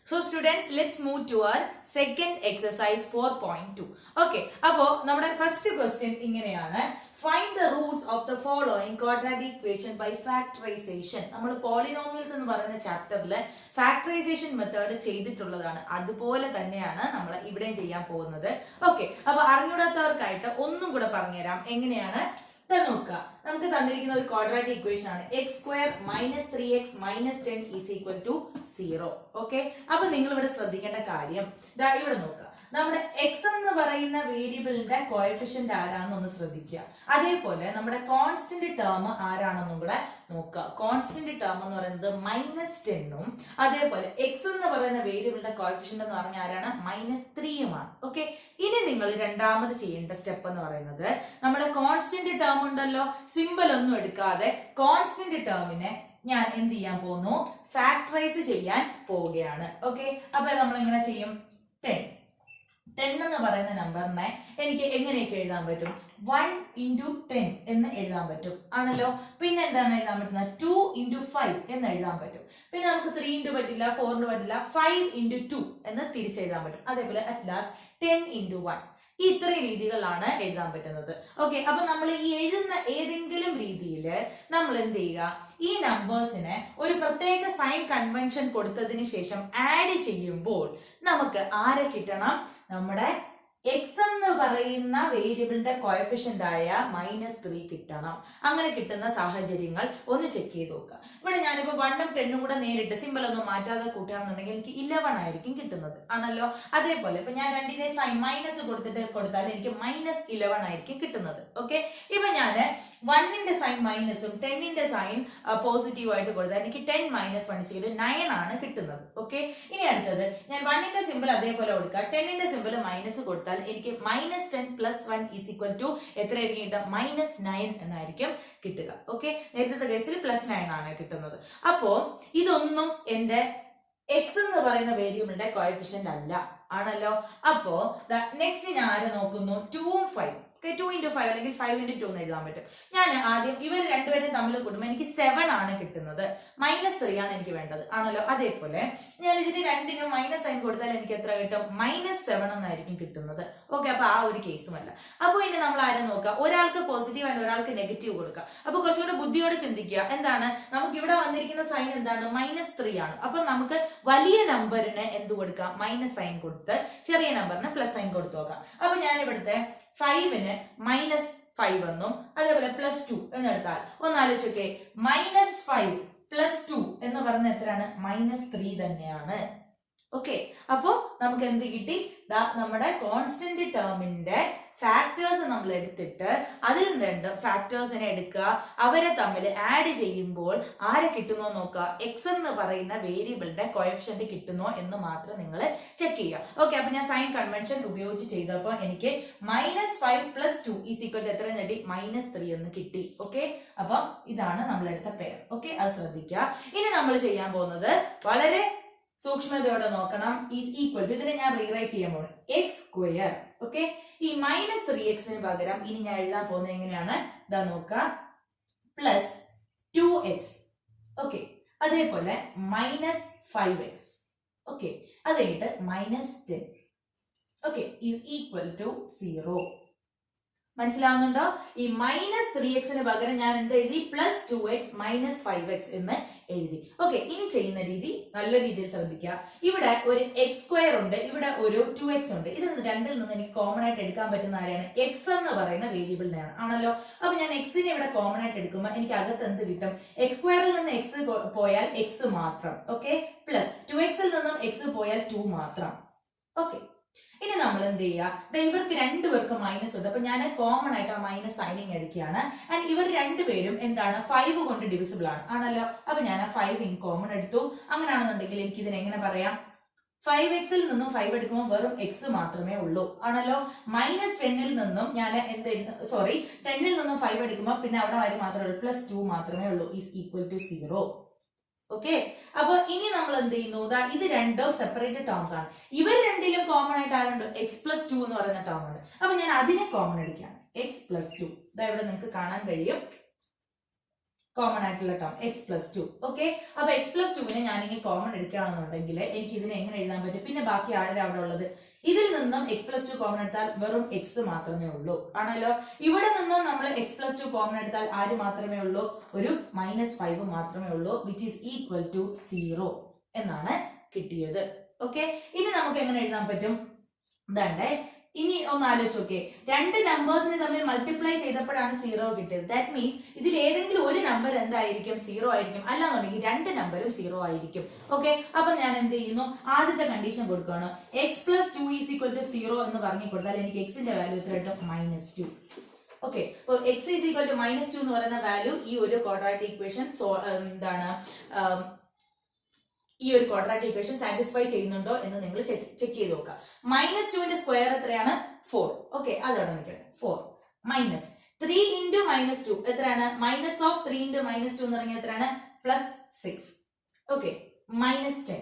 So students, let's move to our second exercise 4.2. Okay, അപ്പോൾ നമ്മുടെ first question ഇങ്ങനെയാണ്. Find the roots of the following quadratic equation by factorization. നമ്മൾ polynomials എന്ന് പറയുന്ന ചാപ്റ്ററിൽ factorization method ചെയ്തിട്ടുള്ളതാണ്. അതുപോലെ തന്നെയാണ് നമ്മൾ ഇവിടെയും ചെയ്യാൻ പോകുന്നത്. ഓക്കെ, അപ്പോൾ അറിഞ്ഞൂടാത്തവർക്കായിട്ട് ഒന്നും കൂടെ പറഞ്ഞുതരാം എങ്ങനെയാണ് നോക്കുക. നമുക്ക് തന്നിരിക്കുന്ന ഒരു ക്വാഡ്രാറ്റിക് ഇക്വേഷൻ ആണ് x square minus 3x minus 10 is equal to 0. Okay, അപ്പൊ നിങ്ങൾ ഇവിടെ ശ്രദ്ധിക്കേണ്ട കാര്യം ഇവിടെ നോക്കുക. നമ്മുടെ എക്സ് എന്ന് പറയുന്ന വേരിയബിളിന്റെ കോഎഫിഷ്യന്റ് ആരാണെന്നൊന്ന് ശ്രദ്ധിക്കുക. അതേപോലെ നമ്മുടെ കോൺസ്റ്റന്റ് ടേം ആരാണെന്നും കൂടെ നോക്കുക. കോൺസ്റ്റന്റ് ടേം എന്ന് പറയുന്നത് -10ഉം അതേപോലെ എക്സ് എന്ന് പറയുന്ന വേരിയബിളിന്റെ കോഎഫിഷ്യന്റ് എന്ന് പറഞ്ഞാൽ ആരാണ് -3യുമാണ്. ഓക്കെ, ഇനി നിങ്ങൾ രണ്ടാമത് ചെയ്യേണ്ട സ്റ്റെപ്പ് എന്ന് പറയുന്നത് നമ്മുടെ കോൺസ്റ്റന്റ് ടേം ഉണ്ടല്ലോ, സിമ്പിൾ ഒന്നും എടുക്കാതെ കോൺസ്റ്റന്റ് ടേമിനെ ഞാൻ എന്ത് ചെയ്യാൻ പോകുന്നു, ഫാക്ടറൈസ് ചെയ്യാൻ പോവുകയാണ്. ഓക്കെ, അപ്പൊ നമ്മൾ എങ്ങനെ ചെയ്യും? 10 എന്ന് പറയുന്ന നമ്പറിനെ എനിക്ക് എങ്ങനെയൊക്കെ എഴുതാൻ പറ്റും? 1 into 10 എന്ന് എഴുതാൻ പറ്റും ആണല്ലോ. പിന്നെ എന്താണ് എഴുതാൻ പറ്റുന്നത്? 2 into 5 എന്ന് എഴുതാൻ പറ്റും. പിന്നെ നമുക്ക് 3 into പറ്റില്ല, 4 into പറ്റില്ല, 5 into 2 എന്ന് തിരിച്ചെഴുതാൻ പറ്റും. അതേപോലെ അറ്റ് ലാസ്റ്റ് 10 into 1. ഈ ഇത്രയും രീതികളാണ് എഴുതാൻ പറ്റുന്നത്. ഓക്കെ, അപ്പൊ നമ്മൾ ഈ എഴുതുന്ന ഏതെങ്കിലും രീതിയിൽ നമ്മൾ എന്ത് ചെയ്യുക, ഈ നമ്പേഴ്സിനെ ഒരു പ്രത്യേക സൈൻ കൺവെൻഷൻ കൊടുത്തതിന് ശേഷം ആഡ് ചെയ്യുമ്പോൾ നമുക്ക് ആരെ കിട്ടണം? നമ്മുടെ എക്സ് എന്ന് പറയുന്ന വേരിയബിളിന്റെ കോഎഫിഷ്യന്റ് ആയ -3 കിട്ടണം. അങ്ങനെ കിട്ടുന്ന സാഹചര്യങ്ങൾ ഒന്ന് ചെക്ക് ചെയ്ത് നോക്കുക. ഇവിടെ ഞാനിപ്പോ 1ഉം 10ഉം കൂടെ നേരിട്ട് സിമ്പിൾ ഒന്നും മാറ്റാതെ കൂട്ടുകയാണെന്നുണ്ടെങ്കിൽ എനിക്ക് 11 ആയിരിക്കും കിട്ടുന്നത് ആണല്ലോ. അതേപോലെ ഇപ്പൊ ഞാൻ രണ്ടിനെ സൈൻ മൈനസ് കൊടുത്താൽ എനിക്ക് -11 ആയിരിക്കും കിട്ടുന്നത്. ഓക്കെ, ഇപ്പൊ ഞാൻ 1ന്റെ സൈൻ മൈനസും 10ന്റെ സൈൻ പോസിറ്റീവ് ആയിട്ട് കൊടുത്താൽ എനിക്ക് 10 - 1 9 ആണ് കിട്ടുന്നത്. ഓക്കെ, ഇനി അടുത്തത് ഞാൻ 1ന്റെ സിമ്പിൾ അതേപോലെ കൊടുക്കുക, 10ന്റെ സിമ്പിൾ മൈനസ് കൊടുത്താൽ എനിക്ക് -10 + 1 = എത്രയായിരിക്കും കിട്ടുക? -9 എന്നായിരിക്കും കിട്ടുക. ഓക്കെ, നേരത്തെ കേസിൽ +9 ആണ് കിട്ടുന്നത്. അപ്പോ ഇതൊന്നും എന്റെ എക്സ് എന്ന് പറയുന്ന വേരിയബിളിന്റെ കോഎഫിഷ്യന്റ് അല്ല ആണല്ലോ. അപ്പോ നെക്സ്റ്റ് ഞാൻ ആരെ നോക്കുന്നു? 2ഉം 5. 2 into 5 അല്ലെങ്കിൽ 5 into 2 എന്ന് എഴുതാൻ പറ്റും. ഞാൻ ആദ്യം ഇവർ രണ്ടുപേരും തമ്മിൽ കൂടുമ്പോൾ എനിക്ക് 7 ആണ് കിട്ടുന്നത്. -3 ആണ് എനിക്ക് വേണ്ടത് ആണല്ലോ. അതേപോലെ ഞാൻ ഇതിന് രണ്ടിനും മൈനസ് സൈൻ കൊടുത്താൽ എനിക്ക് എത്ര കിട്ടും? -7 എന്നായിരിക്കും കിട്ടുന്നത്. ഓക്കെ, അപ്പൊ ആ ഒരു കേസുമല്ല. അപ്പൊ ഇനി നമ്മൾ ആരെ നോക്കുക? ഒരാൾക്ക് പോസിറ്റീവ് ആൻഡ് ഒരാൾക്ക് നെഗറ്റീവ് കൊടുക്കുക. അപ്പൊ കുറച്ചുകൂടെ ബുദ്ധിയോടെ ചിന്തിക്കുക. എന്താണ് നമുക്ക് ഇവിടെ വന്നിരിക്കുന്ന സൈൻ? എന്താണ്? -3 ആണ്. അപ്പൊ നമുക്ക് വലിയ നമ്പറിന് എന്ത് കൊടുക്കാം? മൈനസ് സൈൻ കൊടുത്ത് ചെറിയ നമ്പറിന് പ്ലസ് സൈൻ കൊടുത്തു നോക്കാം. അപ്പൊ ഞാൻ ഇവിടുത്തെ 5ന് -5 എന്നും അതേപോലെ +2 എന്നെടുത്താൽ ഒന്നാലോചിച്ചൊക്കെ, -5 + 2 എന്ന് പറഞ്ഞ എത്രയാണ്? -3 തന്നെയാണ്. ഓക്കെ, അപ്പോ നമുക്ക് എന്ത് കിട്ടി? നമ്മുടെ കോൺസ്റ്റന്റ് ടേമിന്റെ ഫാക്ടേഴ്സ് നമ്മൾ എടുത്തിട്ട് അതിൽ രണ്ട് ഫാക്ടേഴ്സിനെ എടുക്കുക, അവരെ തമ്മിൽ ആഡ് ചെയ്യുമ്പോൾ ആരെ കിട്ടുന്നോ നോക്കുക. എക്സ് എന്ന് പറയുന്ന വേരിയബിളിന്റെ കോഎഫിഷ്യന്റ് കിട്ടുന്നോ എന്ന് മാത്രം നിങ്ങൾ ചെക്ക് ചെയ്യുക. ഓക്കെ, അപ്പൊ ഞാൻ സൈൻ കൺവെൻഷൻ ഉപയോഗിച്ച് ചെയ്തപ്പോൾ എനിക്ക് -5 + 2 = എത്ര കിട്ടി? -3 എന്ന് കിട്ടി. ഓക്കെ, അപ്പൊ ഇതാണ് നമ്മൾ എടുത്ത പെയർ. ഓക്കെ, അത് ശ്രദ്ധിക്കുക. ഇനി നമ്മൾ ചെയ്യാൻ പോകുന്നത് വളരെ സൂക്ഷ്മതയോടെ നോക്കണം. ഈസ് ഈക്വൽ ടു, ഇതിനെ ഞാൻ റീറൈറ്റ് ചെയ്യാൻ പോകുന്നു, എക്സ് സ്ക്വയർ. ഓക്കെ, ഈ -3x പകരം ഇനി ഞാൻ എഴുതാൻ പോകുന്നത് എങ്ങനെയാണ്? ഇതാ നോക്കുക, +2x. ഓക്കെ, അതേപോലെ -5x. ഓക്കെ, അത് കഴിഞ്ഞിട്ട് -10. Okay, is equal to 0. മനസ്സിലാവുന്നുണ്ടോ? ഈ -3x പകരം ഞാൻ എന്ത് എഴുതി? +2x -5x എന്ന് എഴുതി. ഓക്കെ, ഇനി ചെയ്യുന്ന രീതി നല്ല രീതിയിൽ ശ്രദ്ധിക്കുക. ഇവിടെ ഒരു x² ഉണ്ട്, ഇവിടെ ഒരു 2x ഉണ്ട്. ഇത് രണ്ടിൽ നിന്ന് എനിക്ക് കോമൺ ആയിട്ട് എടുക്കാൻ പറ്റുന്ന ആരാണ്? എക്സ് എന്ന് പറയുന്ന വേരിയബിളിനെയാണ് ആണല്ലോ. അപ്പൊ ഞാൻ എക്സിനെ ഇവിടെ കോമൺ ആയിട്ട് എടുക്കുമ്പോൾ എനിക്ക് അകത്ത് എന്ത് കിട്ടും? x² നിന്ന് x പോയാൽ x മാത്രം. ഓക്കെ, പ്ലസ് 2x നിന്നും x പോയാൽ 2 മാത്രം. ഓക്കെ, ഇനി നമ്മൾ എന്ത് ചെയ്യുക? ഇവർക്ക് രണ്ടുപേർക്ക് മൈനസ് ഉണ്ട്. അപ്പൊ ഞാൻ കോമൺ ആയിട്ട് ആ മൈനസ് സൈനിങ് എടുക്കുകയാണ്. ആൻഡ് ഇവർ രണ്ടുപേരും എന്താണ്? 5 കൊണ്ട് ഡിവിസിബിൾ ആണ് ആണല്ലോ. അപ്പൊ ഞാൻ ആ 5 ഇൻ കോമൺ എടുത്തു. അങ്ങനെയാണെന്നുണ്ടെങ്കിൽ എനിക്ക് ഇതിനെ എങ്ങനെ പറയാം? 5x നിന്നും 5 എടുക്കുമ്പോൾ വെറും x മാത്രമേ ഉള്ളൂ ആണല്ലോ. -10 നിന്നും ഞാൻ 10 നിന്നും 5 എടുക്കുമ്പോൾ പിന്നെ അവിടെ വരെ മാത്രമേ ഉള്ളൂ, +2 മാത്രമേ ഉള്ളൂ. Is equal to 0. ഓക്കെ, അപ്പൊ ഇനി നമ്മൾ എന്ത് ചെയ്യുന്നു? ഇത് രണ്ടും സെപ്പറേറ്റ് ടേംസ് ആണ്. ഇവർ രണ്ടിലും കോമൺ ആയിട്ട് ആരുണ്ട്? x+2 എന്ന് പറയുന്ന ടേം ഉണ്ട്. അപ്പൊ ഞാൻ അതിനെ കോമൺ എടുക്കുകയാണ്, x+2. ഇവിടെ നിങ്ങൾക്ക് കാണാൻ കഴിയും. കോമൺ ആയിട്ടുള്ള term X plus two. Okay, അപ്പൊ എക്സ് പ്ലസ് ടുവിനെ ഞാനിങ്ങനെ കോമൺ എടുക്കുകയാണെന്നുണ്ടെങ്കിൽ എനിക്ക് ഇതിനെ എങ്ങനെ എഴുതാൻ പറ്റും? പിന്നെ ബാക്കി ആരുടെ അവിടെ ഉള്ളത്? ഇതിൽ നിന്നും എക്സ് പ്ലസ് ടു കോമൺ എടുത്താൽ വെറും എക്സ് മാത്രമേ ഉള്ളൂ, ആണല്ലോ. ഇവിടെ നിന്നും നമ്മൾ എക്സ് പ്ലസ് ടു കോമൺ എടുത്താൽ ആര് മാത്രമേ ഉള്ളൂ? ഒരു -5 മാത്രമേ ഉള്ളൂ, വിച്ച് ഈസ് ഈക്വൽ ടു 0 എന്നാണ് കിട്ടിയത്. ഓക്കെ, ഇനി നമുക്ക് എങ്ങനെ എഴുതാൻ പറ്റും? ഇതാണ്ടേ, ഇനി ഒന്ന് ആലോചിച്ച് നോക്കേ, രണ്ട് നമ്പേഴ്സിനെ തമ്മിൽ മൾട്ടിപ്ലൈ ചെയ്തപ്പോഴാണ് 0 കിട്ടിയത്. ദാറ്റ് മീൻസ് ഇതിൽ ഏതെങ്കിലും ഒരു നമ്പർ എന്തായിരിക്കും? 0 ആയിരിക്കും, അല്ലാന്നുണ്ടെങ്കിൽ രണ്ട് നമ്പറും 0 ആയിരിക്കും. ഓക്കെ, അപ്പൊ ഞാൻ എന്ത് ചെയ്യുന്നു? ആദ്യത്തെ കണ്ടീഷൻ കൊടുക്കുകയാണ്, x plus 2 is equal to 0 എന്ന് പറഞ്ഞു കൊടുത്താൽ എനിക്ക് എക്സിന്റെ വാല്യൂ എത്ര കിട്ടും? -2. ഓക്കെ, അപ്പോൾ എക്സ് ഈസ് ഈക്വൽ ടു -2 എന്ന് പറയുന്ന വാല്യൂ ഈ ഒരു ക്വാഡ്രാറ്റിക് ഇക്വേഷൻ എന്താണ്, ഈ ഒരു ക്വാഡ്രാറ്റിക് ഇക്വേഷൻ സാറ്റിസ്ഫൈ ചെയ്യുന്നുണ്ടോ എന്ന് നിങ്ങൾ ചെക്ക് ചെയ്ത് നോക്കുക. -2ന്റെ സ്ക്വയർ എത്രയാണ്? 4. ഓക്കെ, അതവിടെ നിൽക്കട്ടെ. 4 മൈനസ് 3 ഇൻറ്റു -2 എത്രയാണ്? -3 ഇൻറ്റു -2 എന്ന് പറഞ്ഞാൽ എത്രയാണ്? +6. ഓക്കെ, -10.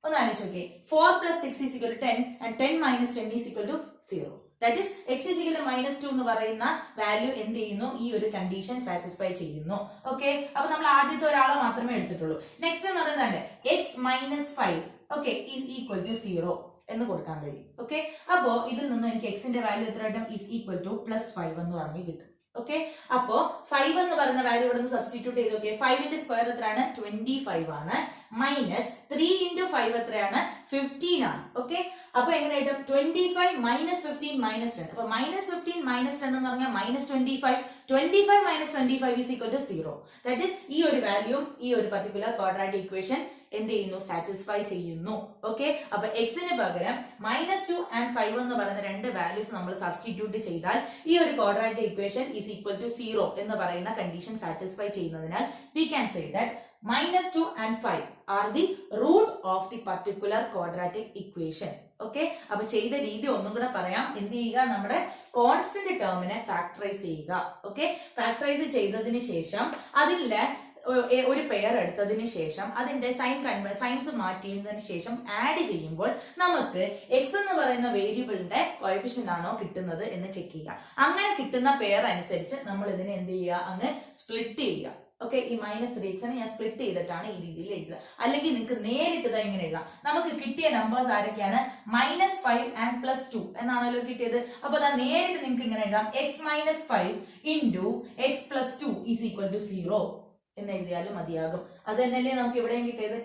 ഒന്ന് ആലോചിച്ച് നോക്കിയേ, 4 + 6 is equal to 10 and 10 - 10 is equal to 0. That is x is equal to -2 എന്ന് പറയുന്ന വാല്യൂ എന്ത് ചെയ്യുന്നു? ഈ ഒരു കണ്ടീഷൻ സാറ്റിസ്ഫൈ ചെയ്യുന്നു. ഓക്കെ, അപ്പൊ നമ്മൾ ആദ്യത്തെ ഒരാളെ മാത്രമേ എടുത്തിട്ടുള്ളൂ. നെക്സ്റ്റ് എന്ന് പറയുന്നത് x -5 okay is equal to 0 എന്ന് കൊടുക്കാൻ കഴിയും. ഓക്കെ, അപ്പോ ഇതിൽ നിന്നും എനിക്ക് എക്സിന്റെ വാല്യൂ എത്ര കിട്ടും? ഈസ് ഈക്വൽ ടു +5 എന്ന് പറഞ്ഞ് കിട്ടും. ഓക്കെ, അപ്പോ 5 എന്ന് പറയുന്ന വാല്യൂ ഇവിടെ നിന്ന് സബ്സ്റ്റിറ്റ്യൂട്ട് ചെയ്ത് നോക്കിയേ. 5ന്റെ സ്ക്വയർ എത്രയാണ്? 25 ആണ്. മൈനസ് 3 ഇൻറ്റു 5 എത്രയാണ്? 15 ആണ്. ഓക്കെ, അപ്പൊ എങ്ങനെ കിട്ടും? 25 - 15 - 10. അപ്പൊ -15 - 10 എന്ന് പറഞ്ഞാൽ -25. 25 - 25 is equal to 0. That is ഈ ഒരു വാല്യൂ ഈ ഒരു പർട്ടിക്കുലർ ക്വാഡ്രാറ്റിക് ഇക്വേഷൻ എന്ത് ചെയ്യുന്നു? സാറ്റിസ്ഫൈ ചെയ്യുന്നു. ഓക്കെ, അപ്പൊ എക്സിന് പകരം -2 ആൻഡ് 5 എന്ന് പറയുന്ന രണ്ട് വാല്യൂസ് നമ്മൾ സബ്സ്റ്റിറ്റ്യൂട്ട് ചെയ്താൽ ഈ ഒരു quadratic equation is equal to 0 എന്ന് പറയുന്ന കണ്ടീഷൻ സാറ്റിസ്ഫൈ ചെയ്യുന്നതിനാൽ we can say that -2 and 5 are the root of the particular quadratic equation. Okay, അപ്പൊ ചെയ്ത രീതി ഒന്നും കൂടെ പറയാം. എന്ത് ചെയ്യുക? നമ്മുടെ കോൺസ്റ്റന്റ് ടേമിനെ ഫാക്ടറൈസ് ചെയ്യുക. ഓക്കെ, ഫാക്ടറൈസ് ചെയ്തതിന് ശേഷം അതിലെ ഒരു പെയർ എടുത്തതിന് ശേഷം അതിന്റെ സൈൻസ് മാറ്റിയതിനു ശേഷം ആഡ് ചെയ്യുമ്പോൾ നമുക്ക് എക്സ് എന്ന് പറയുന്ന വേരിയബിളിന്റെ കോഎഫിഷ്യന്റ് ആണോ കിട്ടുന്നത് എന്ന് ചെക്ക് ചെയ്യുക. അങ്ങനെ കിട്ടുന്ന പെയർ അനുസരിച്ച് നമ്മൾ ഇതിനെ എന്ത് ചെയ്യുക? അങ്ങ് സ്പ്ലിറ്റ് ചെയ്യുക. ഓക്കെ, ഈ -3x ഞാൻ സ്പ്ലിറ്റ് ചെയ്തിട്ടാണ് ഈ രീതിയിൽ എഴുതുക. അല്ലെങ്കിൽ നിങ്ങൾക്ക് നേരിട്ട് ഇതാ ഇങ്ങനെ എഴുതാം. നമുക്ക് കിട്ടിയ നമ്പേഴ്സ് ആരൊക്കെയാണ്? -5 and +2 എന്നാണല്ലോ കിട്ടിയത്. അപ്പൊ അതാ നേരിട്ട് നിങ്ങൾക്ക് ഇങ്ങനെ എഴുതാം, x - 5 into x + 2 is equal to 0 എന്ന് എഴുതിയാലും മതിയാകും. അത് തന്നെയല്ലേ നമുക്ക് ഇവിടെയും കിട്ടിയത്?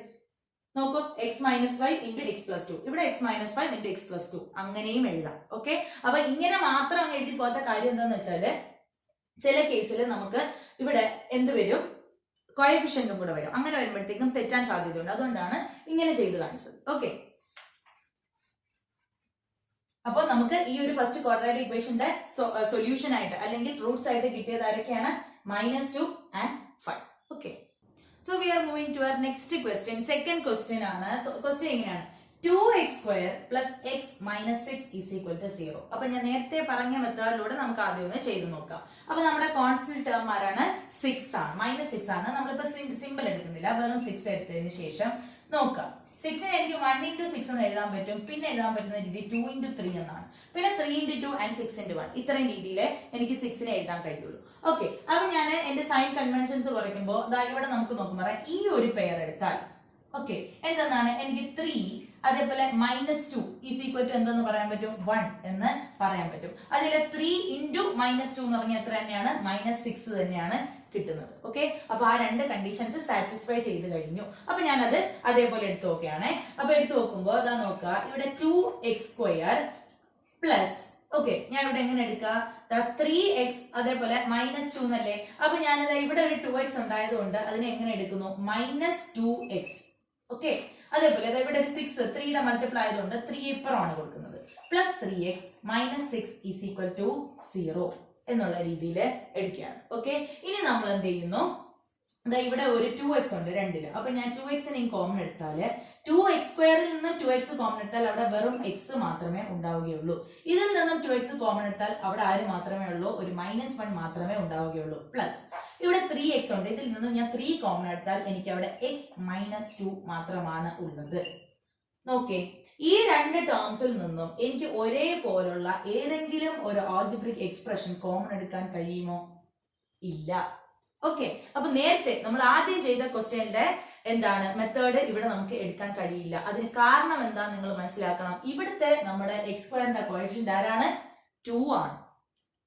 നോക്കൂ, x - 5 ഇൻറ്റു x + 2, ഇവിടെ x - 5 ഇൻറ്റു x + 2 അങ്ങനെയും എഴുതാം. ഓക്കെ, അപ്പൊ ഇങ്ങനെ മാത്രം അങ്ങ് എഴുതി പോകാത്ത കാര്യം എന്താന്ന് വെച്ചാല് ചില കേസിൽ നമുക്ക് ഇവിടെ എന്ത് വരും? കോഎഫിഷ്യന്റും കൂടെ വരും. അങ്ങനെ വരുമ്പോഴത്തേക്കും തെറ്റാൻ സാധ്യതയുണ്ട്. അതുകൊണ്ടാണ് ഇങ്ങനെ ചെയ്ത് കാണിച്ചത്. ഓക്കെ, അപ്പോൾ നമുക്ക് ഈ ഒരു ഫസ്റ്റ് ക്വാഡ്രാറ്റിക് ഇക്വേഷന്റെ സൊല്യൂഷൻ ആയിട്ട് അല്ലെങ്കിൽ റൂട്ട്സ് ആയിട്ട് കിട്ടിയത് ആരൊക്കെയാണ്? -2 and 5. Okay, so we are moving to our next question. Second question ആണ്. ക്വസ്റ്റ്യൻ എങ്ങനെയാണ്? 2x² + x - 6 is equal to 0. അപ്പൊ ഞാൻ നേരത്തെ പറഞ്ഞ മെത്തേഡിലൂടെ നമുക്ക് ആദ്യം ഒന്ന് ചെയ്ത് നോക്കാം. അപ്പൊ നമ്മുടെ കോൺസ്റ്റന്റ് ടേം ആരാണ്? 6 ആണ്. -6 ആണ്. നമ്മളിപ്പോ സിമ്പിൾ എടുക്കുന്നില്ല, വെറും 6 എടുത്തതിന് ശേഷം നോക്കാം. 6നെ എനിക്ക് 1 × 6 എന്ന് എഴുതാൻ പറ്റും. പിന്നെ എഴുതാൻ പറ്റുന്ന രീതി 2 × 3 എന്നാണ്. പിന്നെ 3 × 2 and 6 × 1 ഇത്രയും രീതിയിൽ എനിക്ക് 6നെ എഴുതാൻ കഴിയുള്ളൂ. ഓക്കെ, അപ്പൊ ഞാൻ എന്റെ സൈൻ കൺവെൻഷൻസ് കുറയ്ക്കുമ്പോൾ ഇവിടെ നമുക്ക് നോക്കുമ്പോൾ ഈ ഒരു പെയർ എടുത്താൽ ഓക്കെ എന്തെന്നാണ്? എനിക്ക് 3 അതേപോലെ -2 ഈസ് ഈക്വൽ ടു എന്തെന്ന് പറയാൻ പറ്റും? 1 എന്ന് പറയാൻ പറ്റും. അതിലെ 3 ഇൻറ്റു -2 എന്ന് പറഞ്ഞാൽ എത്ര തന്നെയാണ്? -6 തന്നെയാണ് കിട്ടുന്നത്. ഓക്കെ, അപ്പൊ ആ രണ്ട് കണ്ടീഷൻസ് സാറ്റിസ്ഫൈ ചെയ്ത് കഴിഞ്ഞു. അപ്പൊ ഞാനത് അതേപോലെ എടുത്തു നോക്കുകയാണെ. അപ്പൊ എടുത്തു നോക്കുമ്പോൾ അതാ നോക്കുക, ഇവിടെ 2x² പ്ലസ് ഓക്കെ ഞാൻ ഇവിടെ എങ്ങനെ എടുക്കുക? 3x അതേപോലെ -2 എന്നല്ലേ. അപ്പൊ ഞാനത് ഇവിടെ ഒരു 2x ഉണ്ടായതുകൊണ്ട് അതിനെ എങ്ങനെ എടുക്കുന്നു? -2x. ഓക്കെ, അതേപോലെ ഇവിടെ ഒരു 6 3യുടെ മൾട്ടിപ്ലൈ ആയതുകൊണ്ട് 3 ഇപ്പുറമാണ് കൊടുക്കുന്നത്. Plus 3x - 6 is equal to 0 എന്നുള്ള രീതിയിൽ എടുക്കുകയാണ്. ഓക്കെ, ഇനി നമ്മൾ എന്ത് ചെയ്യുന്നു? ഇവിടെ ഒരു 2x ഉണ്ട് രണ്ടില്. അപ്പൊ ഞാൻ 2xനെ കോമൺ എടുത്താല് 2x² നിന്നും 2x കോമൺ എടുത്താൽ അവിടെ വെറും x മാത്രമേ ഉണ്ടാവുകയുള്ളൂ. ഇതിൽ നിന്നും 2x കോമൺ എടുത്താൽ അവിടെ ആര് മാത്രമേ ഉള്ളൂ? ഒരു -1 മാത്രമേ ഉണ്ടാവുകയുള്ളൂ. പ്ലസ് ഇവിടെ 3x ഉണ്ട്. ഇതിൽ നിന്നും ഞാൻ 3 കോമൺ എടുത്താൽ എനിക്ക് അവിടെ x - 2 മാത്രമാണ് ഉള്ളത്. നോക്കേ, ഈ രണ്ട് ടേംസിൽ നിന്നും എനിക്ക് ഒരേപോലുള്ള ഏതെങ്കിലും ഒരു ആൾജിബ്രിക് എക്സ്പ്രഷൻ കോമൺ എടുക്കാൻ കഴിയുമോ? ഇല്ല. ഓക്കെ, അപ്പൊ നേരത്തെ നമ്മൾ ആദ്യം ചെയ്ത ക്വസ്റ്റ്യന്റെ എന്താണ് മെത്തേഡ് ഇവിടെ നമുക്ക് എടുക്കാൻ കഴിയില്ല. അതിന് കാരണം എന്താ നിങ്ങൾ മനസ്സിലാക്കണം. ഇവിടുത്തെ നമ്മുടെ എക്സ് സ്ക്വയറിന്റെ കോഎഫിഷ്യന്റ് ആരാണ്? 2 ആണ്.